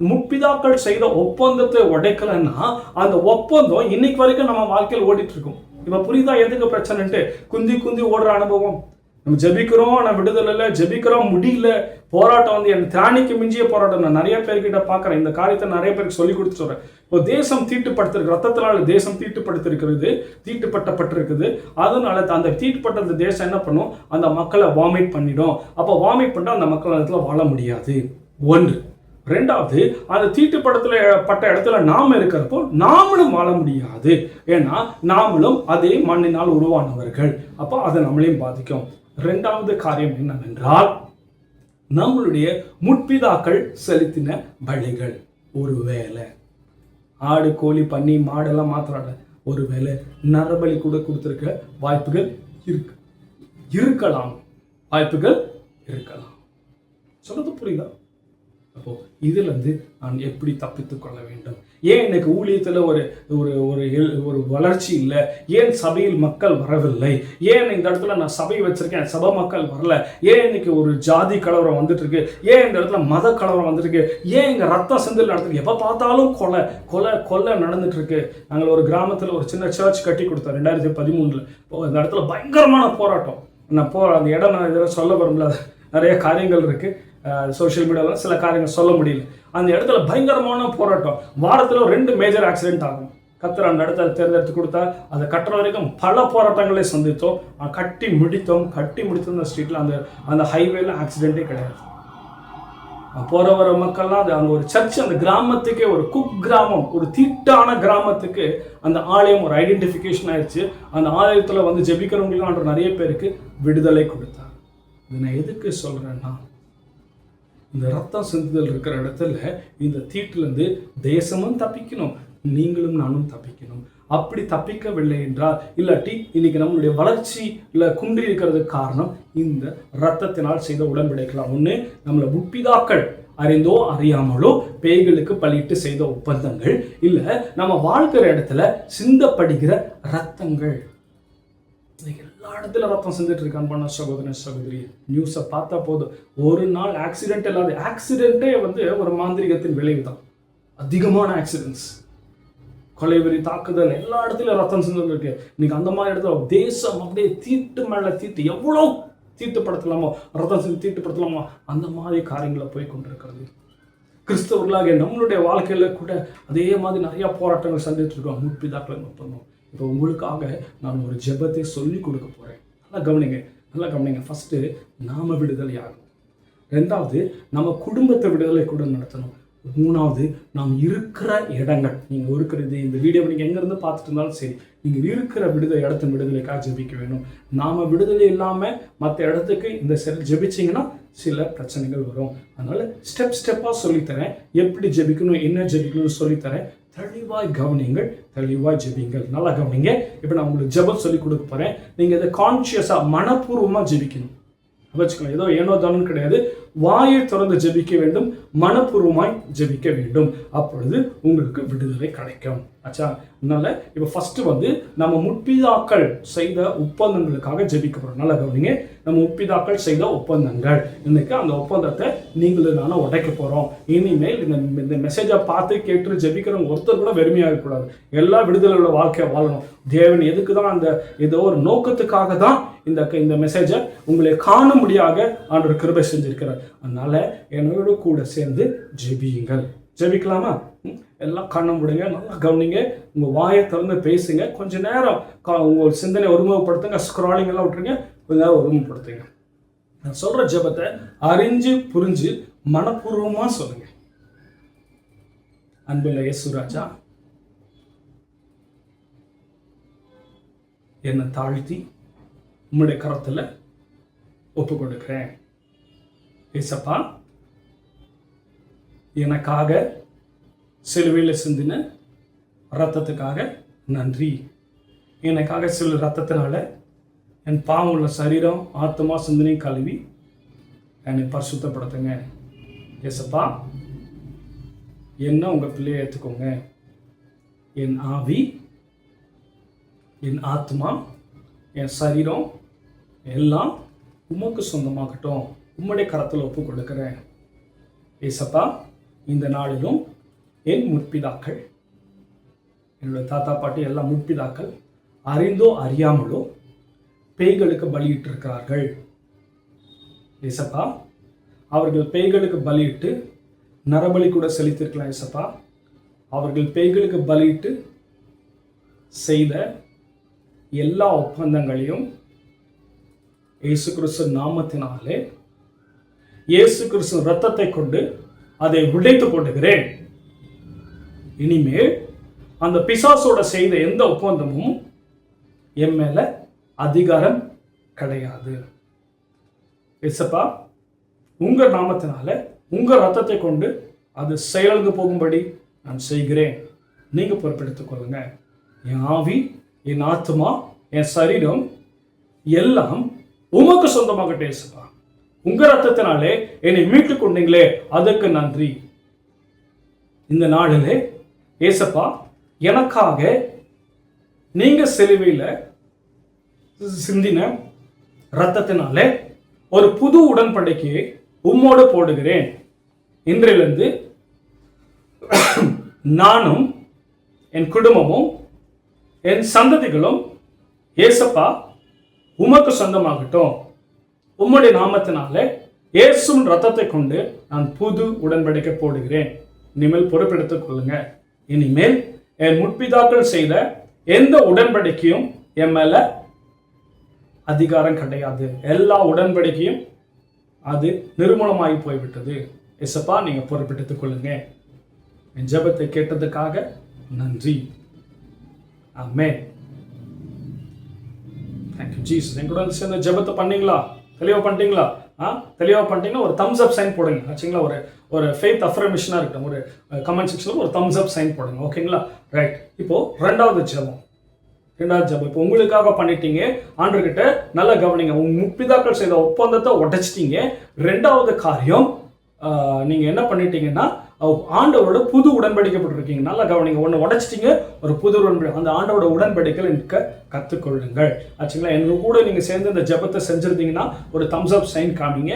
முற்பிதாக்கள் செய்த ஒப்பந்தத்தை உடைக்கலன்னா அந்த ஒப்பந்தம் இன்னைக்கு வரைக்கும் நம்ம வாழ்க்கையில் ஓடிட்டு இருக்கும். இப்ப புரியுதா எதுக்கு பிரச்சனைன்ட்டு? குந்தி ஓடுற அனுபவம். நம்ம ஜெபிக்கிறோம், நான் விடுதலை இல்லை, ஜெபிக்கிறோம் முடியல, போராட்டம் வந்து என் திராணிக்கு மிஞ்சிய போராட்டம். நான் நிறைய பேர்கிட்ட பார்க்குறேன், இந்த காரியத்தை நிறைய பேருக்கு சொல்லி கொடுத்து சொல்கிறேன். இப்போ தேசம் தீட்டுப்படுத்திருக்கு, ரத்தத்தினால தேசம் தீட்டுப்பட்டிருக்குது. அதனால அந்த தீட்டுப்பட்ட தேசம் என்ன பண்ணும்? அந்த மக்களை வாமிட் பண்ணிடும். அப்போ வாமிட் பண்ணிட்டு அந்த மக்கள் இடத்துல வாழ முடியாது. ஒன்று. ரெண்டாவது, அந்த தீட்டுப்பட்ட இடத்துல நாம் இருக்கிறப்போ நாமளும் வாழ முடியாது. ஏன்னா நாமளும் அதே மண்ணினால் உருவானவர்கள். அப்போ அதை நம்மளையும் பாதிக்கும். ரெண்டாவது காரியம் என்னவென்றால், நம்மளுடைய முற்பிதாக்கள் செலுத்தின பலிகள், ஒருவேளை ஆடு, கோழி, பன்னி, மாடெல்லாம் மாத்திரம் ஒருவேளை நரபலி கூட கொடுத்திருக்க வாய்ப்புகள் இருக்கலாம். சொல்றது புரியுதா? அப்போ இதுல இருந்து நான் எப்படி தப்பித்துக் கொள்ள வேண்டும்? ஏன் எனக்கு ஊழியத்துல ஒரு ஒரு வளர்ச்சி இல்லை? ஏன் சபையில் மக்கள் வரவில்லை? ஏன் இந்த இடத்துல நான் சபை வச்சிருக்கேன், சபை மக்கள் வரல? ஏன் இன்னைக்கு ஒரு ஜாதி கலவரம் வந்துட்டு இருக்கு? ஏன் இந்த இடத்துல மத கலவரம் வந்துட்டு இருக்கு? ஏன் இங்க ரத்த சிந்தல் நடந்துருக்கு? எப்ப பார்த்தாலும் கொலை நடந்துட்டு இருக்கு. நாங்கள் ஒரு கிராமத்துல ஒரு சின்ன சர்ச் கட்டி கொடுத்தோம் 2013. இந்த இடத்துல பயங்கரமான போராட்டம். அந்த இடம் நான் இதெல்லாம் சொல்ல விரும்பல, நிறைய காரியங்கள் இருக்கு, சோஷியல் மீடியாவில் சில காரியங்கள் சொல்ல முடியல. அந்த இடத்துல பயங்கரமான போராட்டம். வாரத்தில் 2 மேஜர் ஆக்சிடென்ட் ஆகும். கத்தர் அந்த இடத்துல தேர்ந்தெடுத்து கொடுத்தா அதை கட்டுற வரைக்கும் பல போராட்டங்களை சந்தித்தோம். கட்டி முடித்தோம். அந்த ஸ்ட்ரீட்டில் அந்த ஹைவேல ஆக்சிடென்ட்டே கிடையாது. போற வர மக்கள்லாம் அது அங்கே ஒரு சர்ச், அந்த கிராமத்துக்கே ஒரு கிராமம், ஒரு தீட்டான கிராமத்துக்கு அந்த ஆலயம் ஒரு ஐடென்டிஃபிகேஷன் ஆயிடுச்சு. அந்த ஆலயத்தில் வந்து ஜெபிக்கிறவங்களுக்கு நிறைய பேருக்கு விடுதலை கொடுத்தார். இது நான் எதுக்கு சொல்றேன்னா, இந்த ரத்தம் சிந்துதல் இருக்கிற இடத்துல இந்த தீட்டிலிருந்து தேசமும் தப்பிக்கணும், நீங்களும் நானும் தப்பிக்கணும். அப்படி தப்பிக்கவில்லை என்றால், இல்லாட்டி இன்னைக்கு நம்மளுடைய வளர்ச்சி இல்லை குன்றி இருக்கிறதுக்கு காரணம் இந்த ரத்தத்தினால் செய்த உடன்படிக்கலாம். ஒன்று, நம்மளை முற்பிதாக்கள் அறிந்தோ அறியாமலோ பேய்களுக்கு பலியிட்டு செய்த ஒப்பந்தங்கள், இல்லை நம்ம வாழ்க்கிற இடத்துல சிந்தப்படுகிற ரத்தங்கள். எல்லா இடத்துல ரத்தம் செஞ்சுட்டு இருக்கான் பண்ண சகோதரன் சகோதரி. நியூஸை பார்த்தா போதும், ஒரு நாள் ஆக்சிடென்ட் இல்லாத ஆக்சிடென்ட்டே வந்து ஒரு மாந்திரிகத்தின் விளைவு தான். அதிகமான ஆக்சிடென்ட்ஸ், கொலைவெறி, தாக்குதல், எல்லா இடத்துலையும் ரத்தம் செஞ்சுட்டு இருக்கு. இன்னைக்கு அந்த மாதிரி இடத்துல தேசம் அப்படியே தீட்டு மேல தீட்டு, எவ்வளோ தீட்டுப்படுத்தலாமோ, ரத்தம் தீட்டுப்படுத்தலாமோ, அந்த மாதிரி காரியங்களை போய் கொண்டிருக்கிறது. கிறிஸ்தவர்களாக நம்மளுடைய வாழ்க்கையில கூட அதே மாதிரி நிறைய போராட்டங்கள் சந்திச்சுட்டு இருக்கோம். முற்பிதாக்களை பண்ணோம். இப்போ உங்களுக்காக நான் ஒரு ஜெபத்தை சொல்லி கொடுக்க போறேன். நல்லா கவனிங்க. ஃபர்ஸ்ட் நாம விடுதலை ஆகணும். ரெண்டாவது நம்ம குடும்பத்தை விடுதலை கூட நடத்தணும். மூணாவது நாம் இருக்கிற இடங்கள், நீங்கள் இருக்கிறது இந்த வீடியோவை நீங்கள் எங்கேருந்து பார்த்துட்டு இருந்தாலும் சரி, நீங்கள் இருக்கிற இடத்தின் விடுதலைக்காக ஜெபிக்க வேணும். நாம் விடுதலை இல்லாமல் மற்ற இடத்துக்கு இந்த செல் ஜெபிச்சிங்கன்னா சில பிரச்சனைகள் வரும். அதனால் ஸ்டெப்பாக சொல்லித்தரேன். எப்படி ஜெபிக்கணும், என்ன ஜெபிக்கணும்னு சொல்லித்தரேன். தெளிவாய் கவனிங்கள், தெளிவாய் ஜெபிங்கள். நல்லா கவனிங்க. இப்போ நான் உங்களுக்கு ஜெபம் சொல்லி கொடுக்க போகிறேன். நீங்கள் இதை கான்ஷியஸாக மனப்பூர்வமாக ஜெபிக்கணும். வச்சுக்கலாம். ஏதோ ஏனோ தானு கிடையாது. வாயை திறந்து ஜெபிக்க வேண்டும், மனப்பூர்வமாய் ஜெபிக்க வேண்டும். அப்பொழுது உங்களுக்கு விடுதலை கிடைக்கும். ஆச்சா? அதனால இப்போ ஃபர்ஸ்ட் நம்ம முற்பிதாக்கள் செய்த ஒப்பந்தங்களுக்காக ஜெபிக்க போறோம். நல்லா கவனிங்க. நம்ம முற்பிதாக்கள் செய்த ஒப்பந்தங்கள், இன்னைக்கு அந்த ஒப்பந்தத்தை நீங்களும் நானும் உடைக்க போறோம். இனிமேல் இந்த மெசேஜை பார்த்து கேட்டு ஜெபிக்கிறவங்க ஒருத்தர் கூட வெறுமையாக இருக்கக்கூடாது. எல்லா விடுதலையோட வாழ்க்கையை வாழணும். தேவன் எதுக்கு தான் அந்த ஏதோ ஒரு நோக்கத்துக்காக தான் இந்த மெசேஜை உங்களை காணும்படியாக ஆண்டவர் கிருபை செஞ்சிருக்கிறார். அதனால என்னோட கூட சேர்ந்து ஜெபியுங்கள். ஜெபிக்கலாமா? எல்லாம் கண்ண முடிங்க. நல்லா கவனிங்க. உங்க வாயை திறந்து பேசுங்க. கொஞ்ச நேரம் உங்க சிந்தனை ஒருமுகப்படுத்துங்க. ஸ்க்ராலிங் எல்லாம் விட்டுருங்க. கொஞ்ச நேரம் ஒருமுகப்படுத்துங்க. நான் சொல்ற ஜெபத்தை அறிஞ்சு புரிஞ்சு மனப்பூர்வமா சொல்லுங்க. அன்புள்ள இயேசுராஜா, என்னை தாழ்த்தி உம்முடைய கரத்துல ஒப்பு கொடுக்கிறேன். ஏசப்பா, எனக்காக சிலுவையில் சிந்தின ரத்தத்துக்காக நன்றி. எனக்காக சில ரத்தத்தினால என் பாவம் உள்ள சரீரம், ஆத்மா, சிந்தனை கழுவி என்னை பரிசுத்தப்படுத்துங்க. ஏசப்பா, என்ன உங்க பிள்ளையை ஏற்றுக்கோங்க. என் ஆவி, என் ஆத்மா, என் சரீரம் எல்லாம் உமக்கு சொந்தமாகட்டும். உம்முடைய கரத்தில் ஒப்பு கொடுக்கிறேன். ஏசப்பா, இந்த நாளிலும் என் முற்பிதாக்கள், என்னுடைய தாத்தா பாட்டி எல்லாம் முற்பிதாக்கள் அறிந்தோ அறியாமலோ பேய்களுக்கு பலியிட்டு இருக்கிறார்கள். ஏசப்பா, அவர்கள் பேய்களுக்கு பலியிட்டு நரபலி கூட செலுத்திருக்கலாம். ஏசப்பா, அவர்கள் பேய்களுக்கு பலியிட்டு செய்த எல்லா ஒப்பந்தங்களையும் இயேசு கிறிஸ்து நாமத்தினாலே, இயேசு கிறிஸ்து ரத்தத்தை கொண்டு அதை உடைத்து போடுகிறேன். இனிமேல் அந்த பிசாசோட செய்த எந்த ஒப்பந்தமும் என் மேல அதிகாரம் கிடையாது. இயேசுப்பா, உங்க நாமத்தினால உங்க ரத்தத்தை கொண்டு அது செயலிழந்து போகும்படி நான் செய்கிறேன். நீங்க பொறுப்பெடுத்துக் கொள்ளுங்க. என் ஆவி, என் ஆத்மா, என் சரீரம் எல்லாம் உமக்கு சொந்தமாகட்டும். இயேசுப்பா, உங்க ரத்தத்தினாலே என்னை மீட்டுக் கொண்டீங்களே, அதுக்கு நன்றி. இந்த நாளிலே ஏசப்பா, எனக்காக நீங்க சிலுவையில சிந்தின ரத்தத்தினாலே ஒரு புது உடன்படிக்கையை உம்மோடு போடுகிறேன். இன்றிலிருந்து நானும் என் குடும்பமும் என் சந்ததிகளும் ஏசப்பா உமக்கு சொந்தமாகட்டும். உம்முடைய நாமத்தினாலே இயேசுவின் ரத்தத்தை கொண்டு நான் புது உடன்படிக்கை போடுகிறேன். இனிமேல் பொறுப்பெடுத்துக் கொள்ளுங்க. இனிமேல் என் முற்பிதாக்கள் செய்த எந்த உடன்படிக்கையும் என் மேல அதிகாரம் கிடையாது. எல்லா உடன்படிக்கையும் அது நிர்மூலமாகி போய்விட்டது. இயேசுப்பா, நீங்க பொறுப்பெடுத்துக் கொள்ளுங்க. என் ஜெபத்தை கேட்டதுக்காக நன்றி. ஆமென். Thank you Jesus. என் கூட சேர்ந்த ஜெபத்தை பண்ணீங்களா? தெளிவா பண்ணிட்டீங்களா? தெளிவா பண்ணிட்டீங்கன்னா ஒரு தம்ஸ் அப் சைன் போடுங்க. ஆச்சுங்களா? ஒரு ஃபெய்த் அஃபர்மேஷனாக இருக்கட்டும். ஒரு கமெண்ட் செக்ஷனில் ஒரு தம்ஸ் அப் சைன் போடுங்க. ஓகேங்களா? ரைட். இப்போ ரெண்டாவது ஜெபம். இப்போ உங்களுக்காக பண்ணிட்டீங்க. ஆண்டவர்கிட்ட நல்லா கவனிங்க. உங்க முற்பிதாக்கள் செய்த ஒப்பந்தத்தை உடைச்சிட்டீங்க. ரெண்டாவது காரியம், நீங்க என்ன பண்ணிட்டீங்கன்னா ஆண்டவரோட புது உடன்படிக்கை போட்டிருக்கீங்க. நல்லா கவனிங்க. ஒன்று உடைச்சிட்டீங்க, ஒரு புது உடன்படிக்கை. அந்த ஆண்டவரோட உடன்படிக்கையில் இருக்க கற்றுக்கொள்ளுங்கள். ஆச்சுங்களா? எனக்கு கூட நீங்க சேர்ந்து இந்த ஜெபத்தை செஞ்சிருந்தீங்கன்னா ஒரு தம்ஸ் அப் சைன் காமிங்க.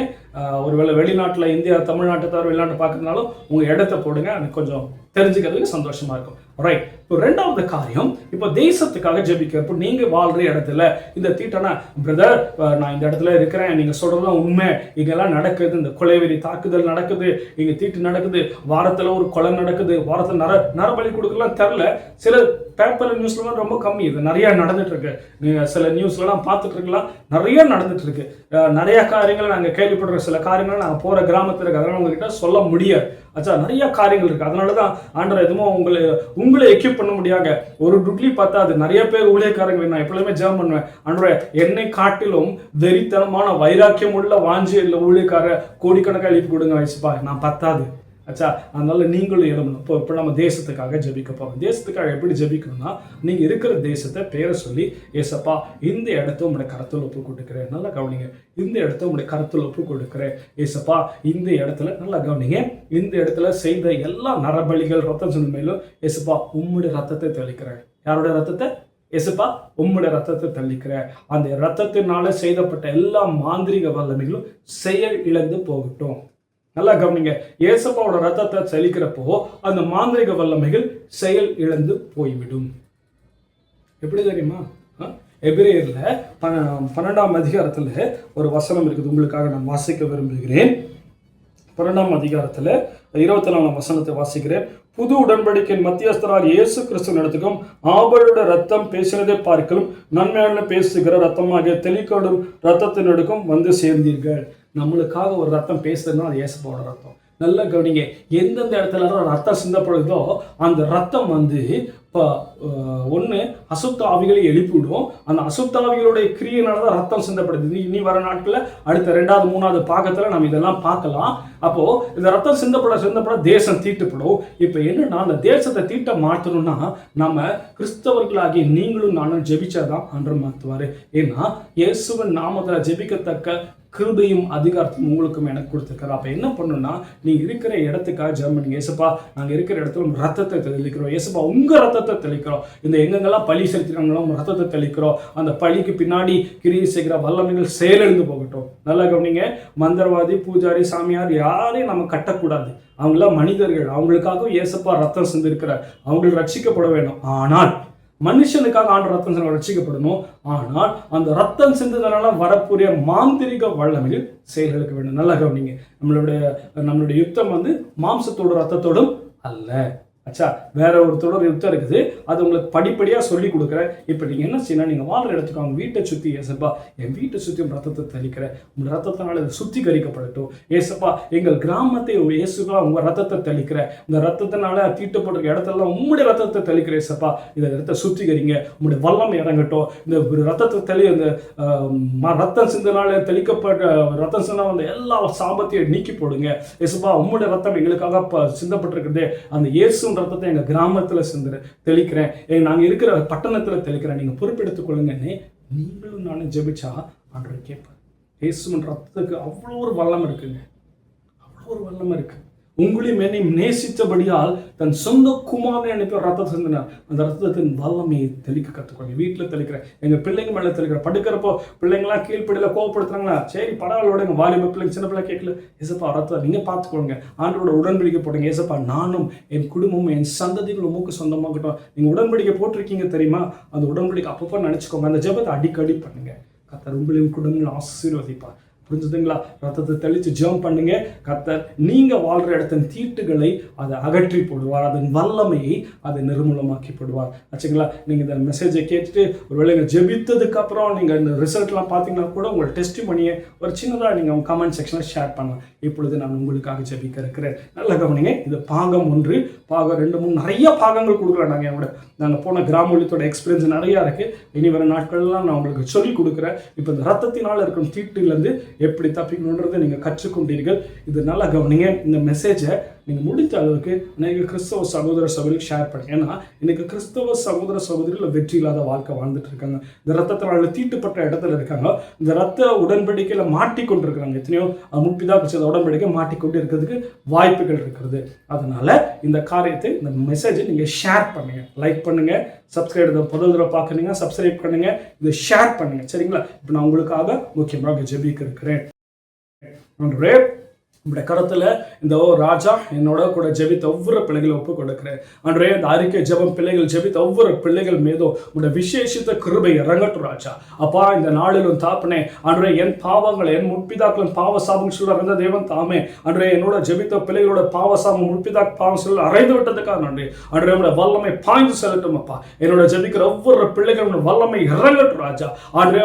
ஒருவேளை வெளிநாட்டில், இந்தியா, தமிழ்நாட்டை தவிர வெளிநாட்டை பார்க்கறதுனாலும் உங்க இடத்த போடுங்க. எனக்கு கொஞ்சம் தெரிஞ்சுக்கிறதுக்கு சந்தோஷமா இருக்கும். ரைட். இப்போ ரெண்டாவது காரியம், இப்போ தேசத்துக்காக ஜெபிக்க. இப்போ நீங்க வாழ்ற இடத்துல இந்த தீட்டான பிரதர், நான் இந்த இடத்துல இருக்கிறேன், நீங்க சொல்றதுலாம் உண்மை, இங்கெல்லாம் நடக்குது, இந்த கொலைவெறி தாக்குதல் நடக்குது, இங்க தீட்டு நடக்குது, வாரத்துல ஒரு கொலை நடக்குது, வாரத்துல நரபலி கொடுக்கலாம் தெரில. சில பேப்பர் நியூஸ்லாம் ரொம்ப கம்மி, இது நிறைய நடந்துட்டு இருக்கு. நீங்க சில நியூஸ்லாம் பார்த்துட்டு இருக்கலாம், நிறைய நடந்துட்டு இருக்கு. நிறைய காரியங்களை நாங்கள் கேள்விப்படுற, சில காரியங்களை நாங்கள் போற கிராமத்தில் இருக்கு, அதனால உங்ககிட்ட சொல்ல முடியாது. ஆச்சா, நிறைய காரியங்கள் இருக்கு. அதனாலதான் ஆண்டவர் எதுவும் உங்களை எக்யூப் பண்ண முடியாத ஒரு டுட்லி பார்த்தா அது நிறைய பேர் ஊழியக்காரங்க. நான் எப்பொழுதுமே ஜெபம் பண்ணுவேன், ஆண்டவரே என்னை காட்டிலும் வெறித்தனமான வைராக்கியம் உள்ள வாஞ்சி இல்லை ஊழியக்கார கோடிக்கணக்காக எழுப்பி கொடுங்க வயசுப்பா, நான் பத்தாது. ஆச்சா, அதனால நீங்களும் எழுதணும். இப்போ நம்ம தேசத்துக்காக ஜெபிக்க போறோம். தேசத்துக்காக எப்படி ஜெபிக்கணும்னா, நீங்க இருக்கிற தேசத்தை பேரை சொல்லி, ஏசப்பா இந்த இடத்த உங்களுடைய கருத்தில் ஒப்பு கொடுக்கிறேன், நல்லா கவனிங்க, இந்த இடத்த உங்களுடைய கருத்தில் ஒப்பு கொடுக்கிறேன் ஏசப்பா, இந்த இடத்துல நல்லா கவனிங்க, இந்த இடத்துல செய்த எல்லா நரபலிகள் ரத்தம் சிந்த மேலும் ஏசப்பா உம்முடைய ரத்தத்தை தெளிக்கிறேன். யாருடைய ரத்தத்தை? ஏசப்பா உம்முடைய ரத்தத்தை தெளிக்கிற. அந்த ரத்தத்தினால செய்தப்பட்ட எல்லா மாந்திரிக வல்லமைகளும் செயல் இழந்து போகட்டும். நல்லா கவனிங்க, ஏசப்பாவோட ரத்தத்தை செழிக்கிறப்போ அந்த மாந்திரிக வல்லமைகள் செயல் இழந்து போய்விடும். எப்படி தெரியுமா? எபிரேயர்ல 12ஆம் அதிகாரத்துல ஒரு வசனம் இருக்குது, உங்களுக்காக நான் வாசிக்க விரும்புகிறேன். 12ஆம் அதிகாரத்துல 24ஆம் வசனத்தை வாசிக்கிறேன். புது உடன்படிக்கையின் மத்தியஸ்தரார் இயேசு கிறிஸ்து நடத்துக்கும் ஆபேலுடைய ரத்தம் பேசினதை பார்க்கலும் நன்மையான பேசுகிற ரத்தமாகிய தெளிக்கப்படும் ரத்தத்தினடுக்கும் வந்து சேர்ந்தீர்கள். நம்மளுக்காக ஒரு ரத்தம் பேசுறதுன்னா அது இயேசுவோட ரத்தம். நல்லா கவனிங்க, எந்தெந்த இடத்துல ரத்தம் சிந்தப்படுதோ அந்த ரத்தம் வந்து இப்போ ஒன்று அசுத்த ஆவிகளை எழுப்பிவிடும். அந்த அசுத்த ஆவிகளுடைய கிரியையினால தான் ரத்தம் சிந்தப்படுது. இனி வர நாட்களில் அடுத்த 2வது 3வது பாகத்தில் நம்ம இதெல்லாம் பார்க்கலாம். அப்போது இந்த ரத்தம் சிந்தப்பட தேசம் தீட்டுப்படும். இப்போ என்னன்னா, அந்த தேசத்தை தீட்ட மாற்றணும்னா நம்ம கிறிஸ்தவர்களாகி நீங்களும் நானும் ஜெபிச்சாதான் அன்று மாற்றுவார். ஏன்னா இயேசுவின் நாமத்தில் ஜெபிக்கத்தக்க கிருபையும் அதிகாரத்தையும் உங்களுக்கும் எனக்கு கொடுத்துருக்காரு. அப்போ என்ன பண்ணணும்னா, நீங்கள் இருக்கிற இடத்துக்காக ஜெபம் பண்ணுங்க. ஏசப்பா நாங்கள் இருக்கிற இடத்துல ரத்தத்தை தெளிக்கிறோம். ஏசப்பா உங்கள் ரத்தத்தை தெளிக்கிறோம். இந்த எங்கெங்கெல்லாம் பழி செலுத்தினாங்களோ ரத்தத்தை தெளிக்கிறோம். அந்த பழிக்கு பின்னாடி கிரியை செய்கிற வல்லமைகள் செயலிழந்து போகட்டும். நல்லா கவனிங்க, மந்திரவாதி, பூஜாரி, சாமியார் யாரையும் நம்ம கட்டக்கூடாது. அவங்களாம் மனிதர்கள், அவங்களுக்காக ஏசப்பா ரத்தம் சிந்திருக்கிறார், அவங்களுக்கு ரட்சிக்கப்பட வேணும். ஆனால் மனுஷனுக்காக ஆண்டு ரத்தம் சிந்த ரட்சிக்கப்படணும். ஆனால் அந்த ரத்தம் சிந்ததுனால வரக்கூடிய மாந்திரிக வல்லமைகள் செயல்களுக்கு வேண்டும். நல்லா கவனிங்க, நம்மளுடைய யுத்தம் வந்து மாம்சத்தோட ரத்தத்தோடும் அல்ல. ஆச்சா, வேற ஒரு தொடர் யுத்தம் இருக்குது, அது உங்களுக்கு படிப்படியாக சொல்லி கொடுக்குறேன். இப்போ நீங்கள் என்ன செய்யணும், நீங்கள் வாழ்கிற இடத்துக்கு அவங்க வீட்டை சுற்றி, ஏசப்பா என் வீட்டை சுற்றியும் ரத்தத்தை தெளிக்கிறேன், உங்கள் ரத்தத்தினால இது சுத்திகரிக்கப்படட்டும். ஏசப்பா எங்கள் கிராமத்தை இயேசுவா உங்கள் ரத்தத்தை தெளிக்கிற, இந்த ரத்தத்தினால தீட்டப்பட்டிருக்க இடத்தெல்லாம் உம்முடைய ரத்தத்தை தெளிக்கிற. ஏசப்பா இந்த இடத்த சுத்திகரிங்க, உங்களுடைய வல்லம் இறங்கட்டும். இந்த ரத்தத்தை இந்த ரத்தம் சிந்தனால தெளிக்கப்பட்ட ரத்தம் சிந்தனா வந்த எல்லா சாபத்தையும் நீக்கி போடுங்க. ஏசப்பா உம்முடைய ரத்தம் எங்களுக்காக சிந்தப்பட்டிருக்கிறது, அந்த இயேசு ரத்தத்தை எங்க கிராமத்துல தெளிக்கிறேன், நாங்க இருக்கிற பட்டணத்துல தெளிக்கிறேன், நீங்க பொறுப்பெடுத்துக் கொள்ளுங்கன்னு நீங்களும் நானும் ஜெபிச்சா ஆண்டவர் கேட்பார். இயேசுவின் ரத்தத்துக்கு அவ்வளோ ஒரு வல்லம் இருக்குங்க, அவ்வளோ ஒரு வல்லம் இருக்கு. உங்களையும் என்னையும் நேசித்தபடியால் தன் சொந்த குமாரனை அனுப்பி ரத்தத்தை சிந்தினார். அந்த ரத்தத்தின் வல்லமையை தெளிக்க கற்றுக்கொங்க. வீட்டில் தெளிக்கிறேன், எங்கள் பிள்ளைங்க மேலே தெளிக்கிறேன். படுக்கிறப்போ பிள்ளைங்களாம் கீழ்ப்படியில் கோவப்படுத்துறாங்களா, சரி பரவாயில்ல, எங்கள் வாலிப பிள்ளைங்க சின்ன பிள்ளை கேட்கல, ஏசப்பா ரத்தத்தை நீங்கள் பார்த்துக்கோங்க, ஆண்டோட உடன்படிக்கை போடுங்க. ஏசப்பா நானும் என் குடும்பமும் என் சந்ததிகளும் மூக்கு சொந்தமாகட்டும். நீங்கள் உடன்படிக்கை போட்டிருக்கீங்க தெரியுமா, அந்த உடன்படிக்கை அப்பப்போ நினச்சிக்கோங்க. அந்த ஜெபத்தை அடிக்கடி பண்ணுங்க. கர்த்தர் உங்களையும் குடும்பங்களும் ஆசீர்வதிப்பார். புரிஞ்சுதுங்களா? ரத்தத்தை தெளித்து ஜெபம் பண்ணுங்க. கர்த்தர் நீங்க வாழ்ற இடத்தின் தீட்டுகளை அதை அகற்றி போடுவார், அதன் வல்லமையை அதை நிர்மூலமாக்கி போடுவார். ஆச்சுங்களா? நீங்க இந்த மெசேஜை கேட்டுட்டு ஒருவேளை ஜெபித்ததுக்கு அப்புறம் நீங்க இந்த ரிசல்ட்லாம் பார்த்தீங்கன்னா கூட உங்களோட டெஸ்டிமோனியை ஒரு சின்னதாக நீங்க உங்க கமெண்ட் செக்ஷனில் ஷேர் பண்ணலாம். இப்பொழுது நான் உங்களுக்காக ஜெபிக்க இருக்கிறேன். நல்ல கவனிங்க, இது பாகம் 1, பாகம் 2, 3 நிறைய பாகங்கள் கொடுக்குறேன். நாங்கள் போன கிராம ஒழித்தோட எக்ஸ்பீரியன்ஸ் நிறையா இருக்கு. இனி வர நாட்கள்லாம் நான் உங்களுக்கு சொல்லி கொடுக்குறேன். இப்போ இந்த ரத்தத்தினால் இருக்கும் தீட்டுலேருந்து எப்படி தப்பிக்கணுன்றதை நீங்கள் கற்றுக்கொண்டீர்கள். இது நல்லா கவனிங்க. இந்த மெசேஜை நீங்கள் முடித்த அளவுக்கு நீங்கள் கிறிஸ்தவ சகோதர சகோதரிக்கு ஷேர் பண்ணுங்க. ஏன்னா இன்னைக்கு கிறிஸ்தவ சகோதர சகோதரிகள் வெற்றி இல்லாத வாழ்க்கை வாழ்ந்துட்டு இருக்காங்க. இந்த ரத்தத்தினால தீட்டுப்பட்ட இடத்துல இருக்காங்க. இந்த ரத்த உடன்படிக்கையில் மாட்டிக்கொண்டிருக்கிறாங்க. எத்தனையோ முற்பிதா உடன்படிக்கை மாட்டிக்கொண்டு இருக்கிறதுக்கு வாய்ப்புகள் இருக்கிறது. அதனால இந்த காரியத்தை, இந்த மெசேஜை நீங்கள் ஷேர் பண்ணுங்க, லைக் பண்ணுங்க, சப்ஸ்கிரைப் முதல் தடவை பார்க்குறீங்க சப்ஸ்கிரைப் பண்ணுங்க, இதை ஷேர் பண்ணுங்க. சரிங்களா? இப்போ நான் உங்களுக்காக முக்கியமாக ஜெபிக்க இருக்கிறேன். உங்களுடைய கருத்துல இந்த ராஜா என்னோட கூட ஜெபித்த ஒவ்வொரு பிள்ளைகளை ஒப்பு கொடுக்கிறேன். அன்றே இந்த அறிக்கை ஜெபம் பிள்ளைகள் ஜெபித்த ஒவ்வொரு பிள்ளைகள் மீதும் உங்களுடைய விசேஷித்த கிருபை இறங்கட்டும் ராஜா. அப்பா, இந்த நாளிலும் தாப்பனே அன்றே என் பாவங்களை என் முற்பிதாக்களின் பாவ சாபம் சொல்ல இருந்த தேவன் தாமே அன்றே என்னோட ஜெபித்த பிள்ளைகளோட பாவ சாபம் முற்பிதாக் பாவம் சொல்ல அறைந்து விட்டதுக்காக நன்றி. அன்றே உங்களுடைய வல்லமை பாய்ந்து செல்லட்டும் அப்பா. என்னோட ஜெபிக்கிற ஒவ்வொரு பிள்ளைகளுடைய வல்லமை இறங்கட்டும் ராஜா. அன்றே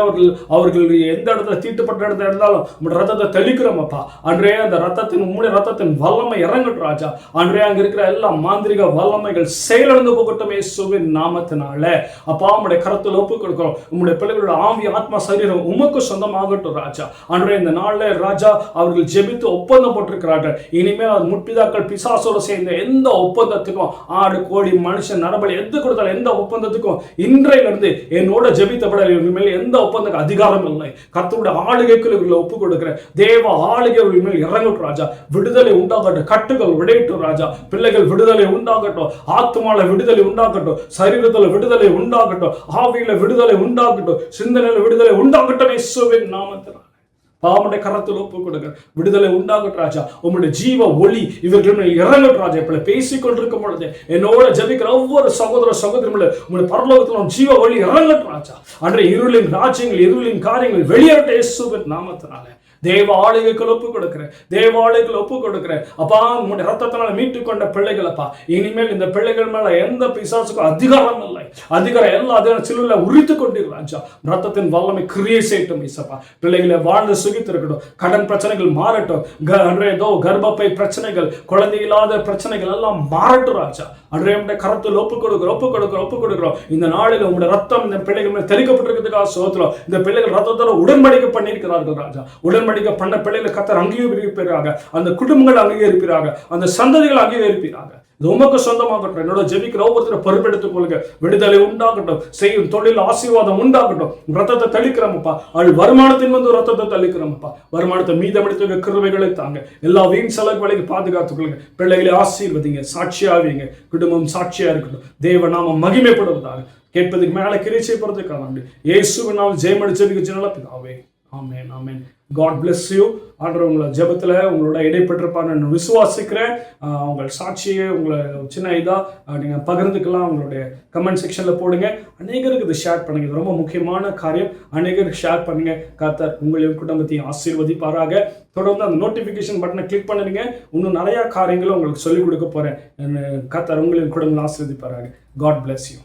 அவர்கள் எந்த இடத்துல தீட்டுப்பட்ட இடத்துல இருந்தாலும் உங்களுடைய ரத்தத்தை தெளிக்கிறோம் அப்பா. அன்றே அந்த உம்முடைய ரத்தத்தின் வல்லமை இறங்கட்டும் ராஜா. அன்றே அங்க இருக்கிற எல்லா மாந்திரிக வல்லமைகள் செயலிழந்து போகட்டும் இயேசுவின் நாமத்தினால. அப்பா, உம்முடைய கரத்தில் ஒப்பு கொடுக்கிறோம். உம்முடைய பிள்ளைகளோட ஆவி ஆத்மா சரீரம் உமக்கு சொந்தமாகட்டும் ராஜா. அன்றே இந்த நாள்ல ராஜா அவர்கள் ஜெபித்து ஒப்பந்தம் போட்டிருக்கிறார்கள். இனிமேல் அது முற்பிதாக்கள் பிசாசோடு சேர்ந்த எந்த ஒப்பந்தத்துக்கும் ஆடு கோழி மனுஷன் நரபலி எது கொடுத்தாலும் எந்த ஒப்பந்தத்துக்கும் இன்றையிலிருந்து என்னோட ஜெபித்தப்பட இனிமேல் எந்த ஒப்பந்தத்துக்கு அதிகாரம் இல்லை. கர்த்தருடைய ஆளுகைக்குள் இவர்களை ஒப்பு கொடுக்கிற தேவ ஆளுகை மேல் இறங்கட்டும் ராஜா. விடுதலை உண்டாகட்டும், கட்டுகள் விடையட்டும் ராஜா. பிள்ளைகள் விடுதலை உண்டாகட்டும், ஆத்மால விடுதலை உண்டாகட்டும், சரீரத்தில் விடுதலை உண்டாகட்டும், ஆவியில விடுதலை உண்டாகட்டும், சிந்தனையில விடுதலை உண்டாகட்டும் இயேசுவின் நாமத்தினால. பாவமுடைய கரத்தில் ஒப்பு கொடுங்க. விடுதலை உண்டாகட்டும் ராஜா. உங்களுடைய ஜீவ ஒளி இவர்கள் மேல் இறங்கட்டும் ராஜா. இப்ப பேசிக் கொண்டிருக்கும் பொழுது என்னோட ஜெபிக்கிற ஒவ்வொரு சகோதர சகோதரிகளும் உங்களுடைய பரலோகத்தில் ஜீவ ஒளி இறங்கட்டும் ராஜா. அன்றைய இருளின் ராஜ்யங்கள் இருளின் காரியங்கள் வெளியேறட்டும் இயேசுவின் நாமத்தினால. தேவ ஆளுகைகள் ஒப்பு கொடுக்கிறேன். தேவ ஆளுகைகள் ஒப்பு கொடுக்கிறேன். அப்பா, உங்களுடைய ரத்தத்தினால மீட்டுக் கொண்ட பிள்ளைகள் அப்பா, இனிமேல் இந்த பிள்ளைகள் மேல எந்த பிசாசுக்கும் அதிகாரம் இல்லை. அதிகாரம் எல்லா அதிகாரம் சிலுவையில உரித்து கொண்டிருக்கிறாச்சா. ரத்தத்தின் வல்லமை கிரியை செய்யட்டும் இசப்பா. பிள்ளைகளை வாழ்ந்து சுகித்திருக்கட்டும். கடன் பிரச்சனைகள் மாறட்டும். கர்ப்பப்பை பிரச்சனைகள், குழந்தை இல்லாத பிரச்சனைகள் எல்லாம் மாறட்டும் ராஜா. அன்றைய கரத்தில் ஒப்பு கொடுக்கிறோம். இந்த நாளில் உங்களுடைய ரத்தம் இந்த பிள்ளைகள் மேல் தெளிக்கப்பட்டிருக்கிறதுக்காக சோத்திரம். இந்த பிள்ளைகள் ரத்தத்தோட உடன்படிக்கை பண்ணியிருக்கிறார்கள் ராஜா. உடன்படிக்கை பண்ண பிள்ளைகளை கர்த்தர் அங்கீகரிப்பாங்க. அந்த குடும்பங்கள் அங்கீகரிப்பாங்க. அந்த சந்ததிகள் அங்கீகரிப்பாங்க. இது உமக்கு சொந்தமாகட்டும். என்னோட ஜெபிக்கிற ஒவ்வொருத்தரும் பொறுப்பெடுத்துக் கொள்ளுங்க. விடுதலை உண்டாகட்டும். செய்யும் தொழில் ஆசீர்வாதம் உண்டாகட்டும். ரத்தத்தை தெளிக்கிறோம்ப்பா. அவள் வருமானத்தின் வந்து ரத்தத்தை தெளிக்கிறோம்ப்பா. வருமானத்தை மீதமெடுத்து கிருபைகளை தாங்க. எல்லா வீண் செலவுகளையும் பாதுகாத்துக் கொள்ளுங்க. பிள்ளைகளை ஆசீர்வதிங்க. சாட்சியாவீங்க. குடும்பம் சாட்சியா இருக்கட்டும். தேவ நாம மகிமைப்படுவதாக. கேட்பதுக்கு மேல கிரிச்சை போறதுக்காக இயேசுவினால் ஜெயமடி ஜெபிக்க நல்ல பிதாவே. ஆமென், ஆமென். God bless you. ஆண்டவர் உங்களை ஜெபத்தில் உங்களோட இடைப்பட்டிருப்பான்னு நான் விசுவாசிக்கிறேன். உங்கள் சாட்சியை உங்களை சின்ன இதாக நீங்கள் பகிர்ந்துக்கலாம். உங்களுடைய கமெண்ட் செக்ஷனில் போடுங்க. அநேகருக்கு இதை ஷேர் பண்ணுங்கள். இது ரொம்ப முக்கியமான காரியம். அநேகருக்கு ஷேர் பண்ணுங்கள். கர்த்தர் உங்களையும் குடும்பத்தையும் ஆசீர்வதிப்பாராக. தொடர்ந்து அந்த நோட்டிஃபிகேஷன் பட்டனை கிளிக் பண்ணுங்க. இன்னும் நிறையா காரியங்களை உங்களுக்கு சொல்லிக் கொடுக்க போகிறேன். கர்த்தர் உங்களையும் குடும்பங்களை ஆசீர்வதிப்பாராக. God bless you.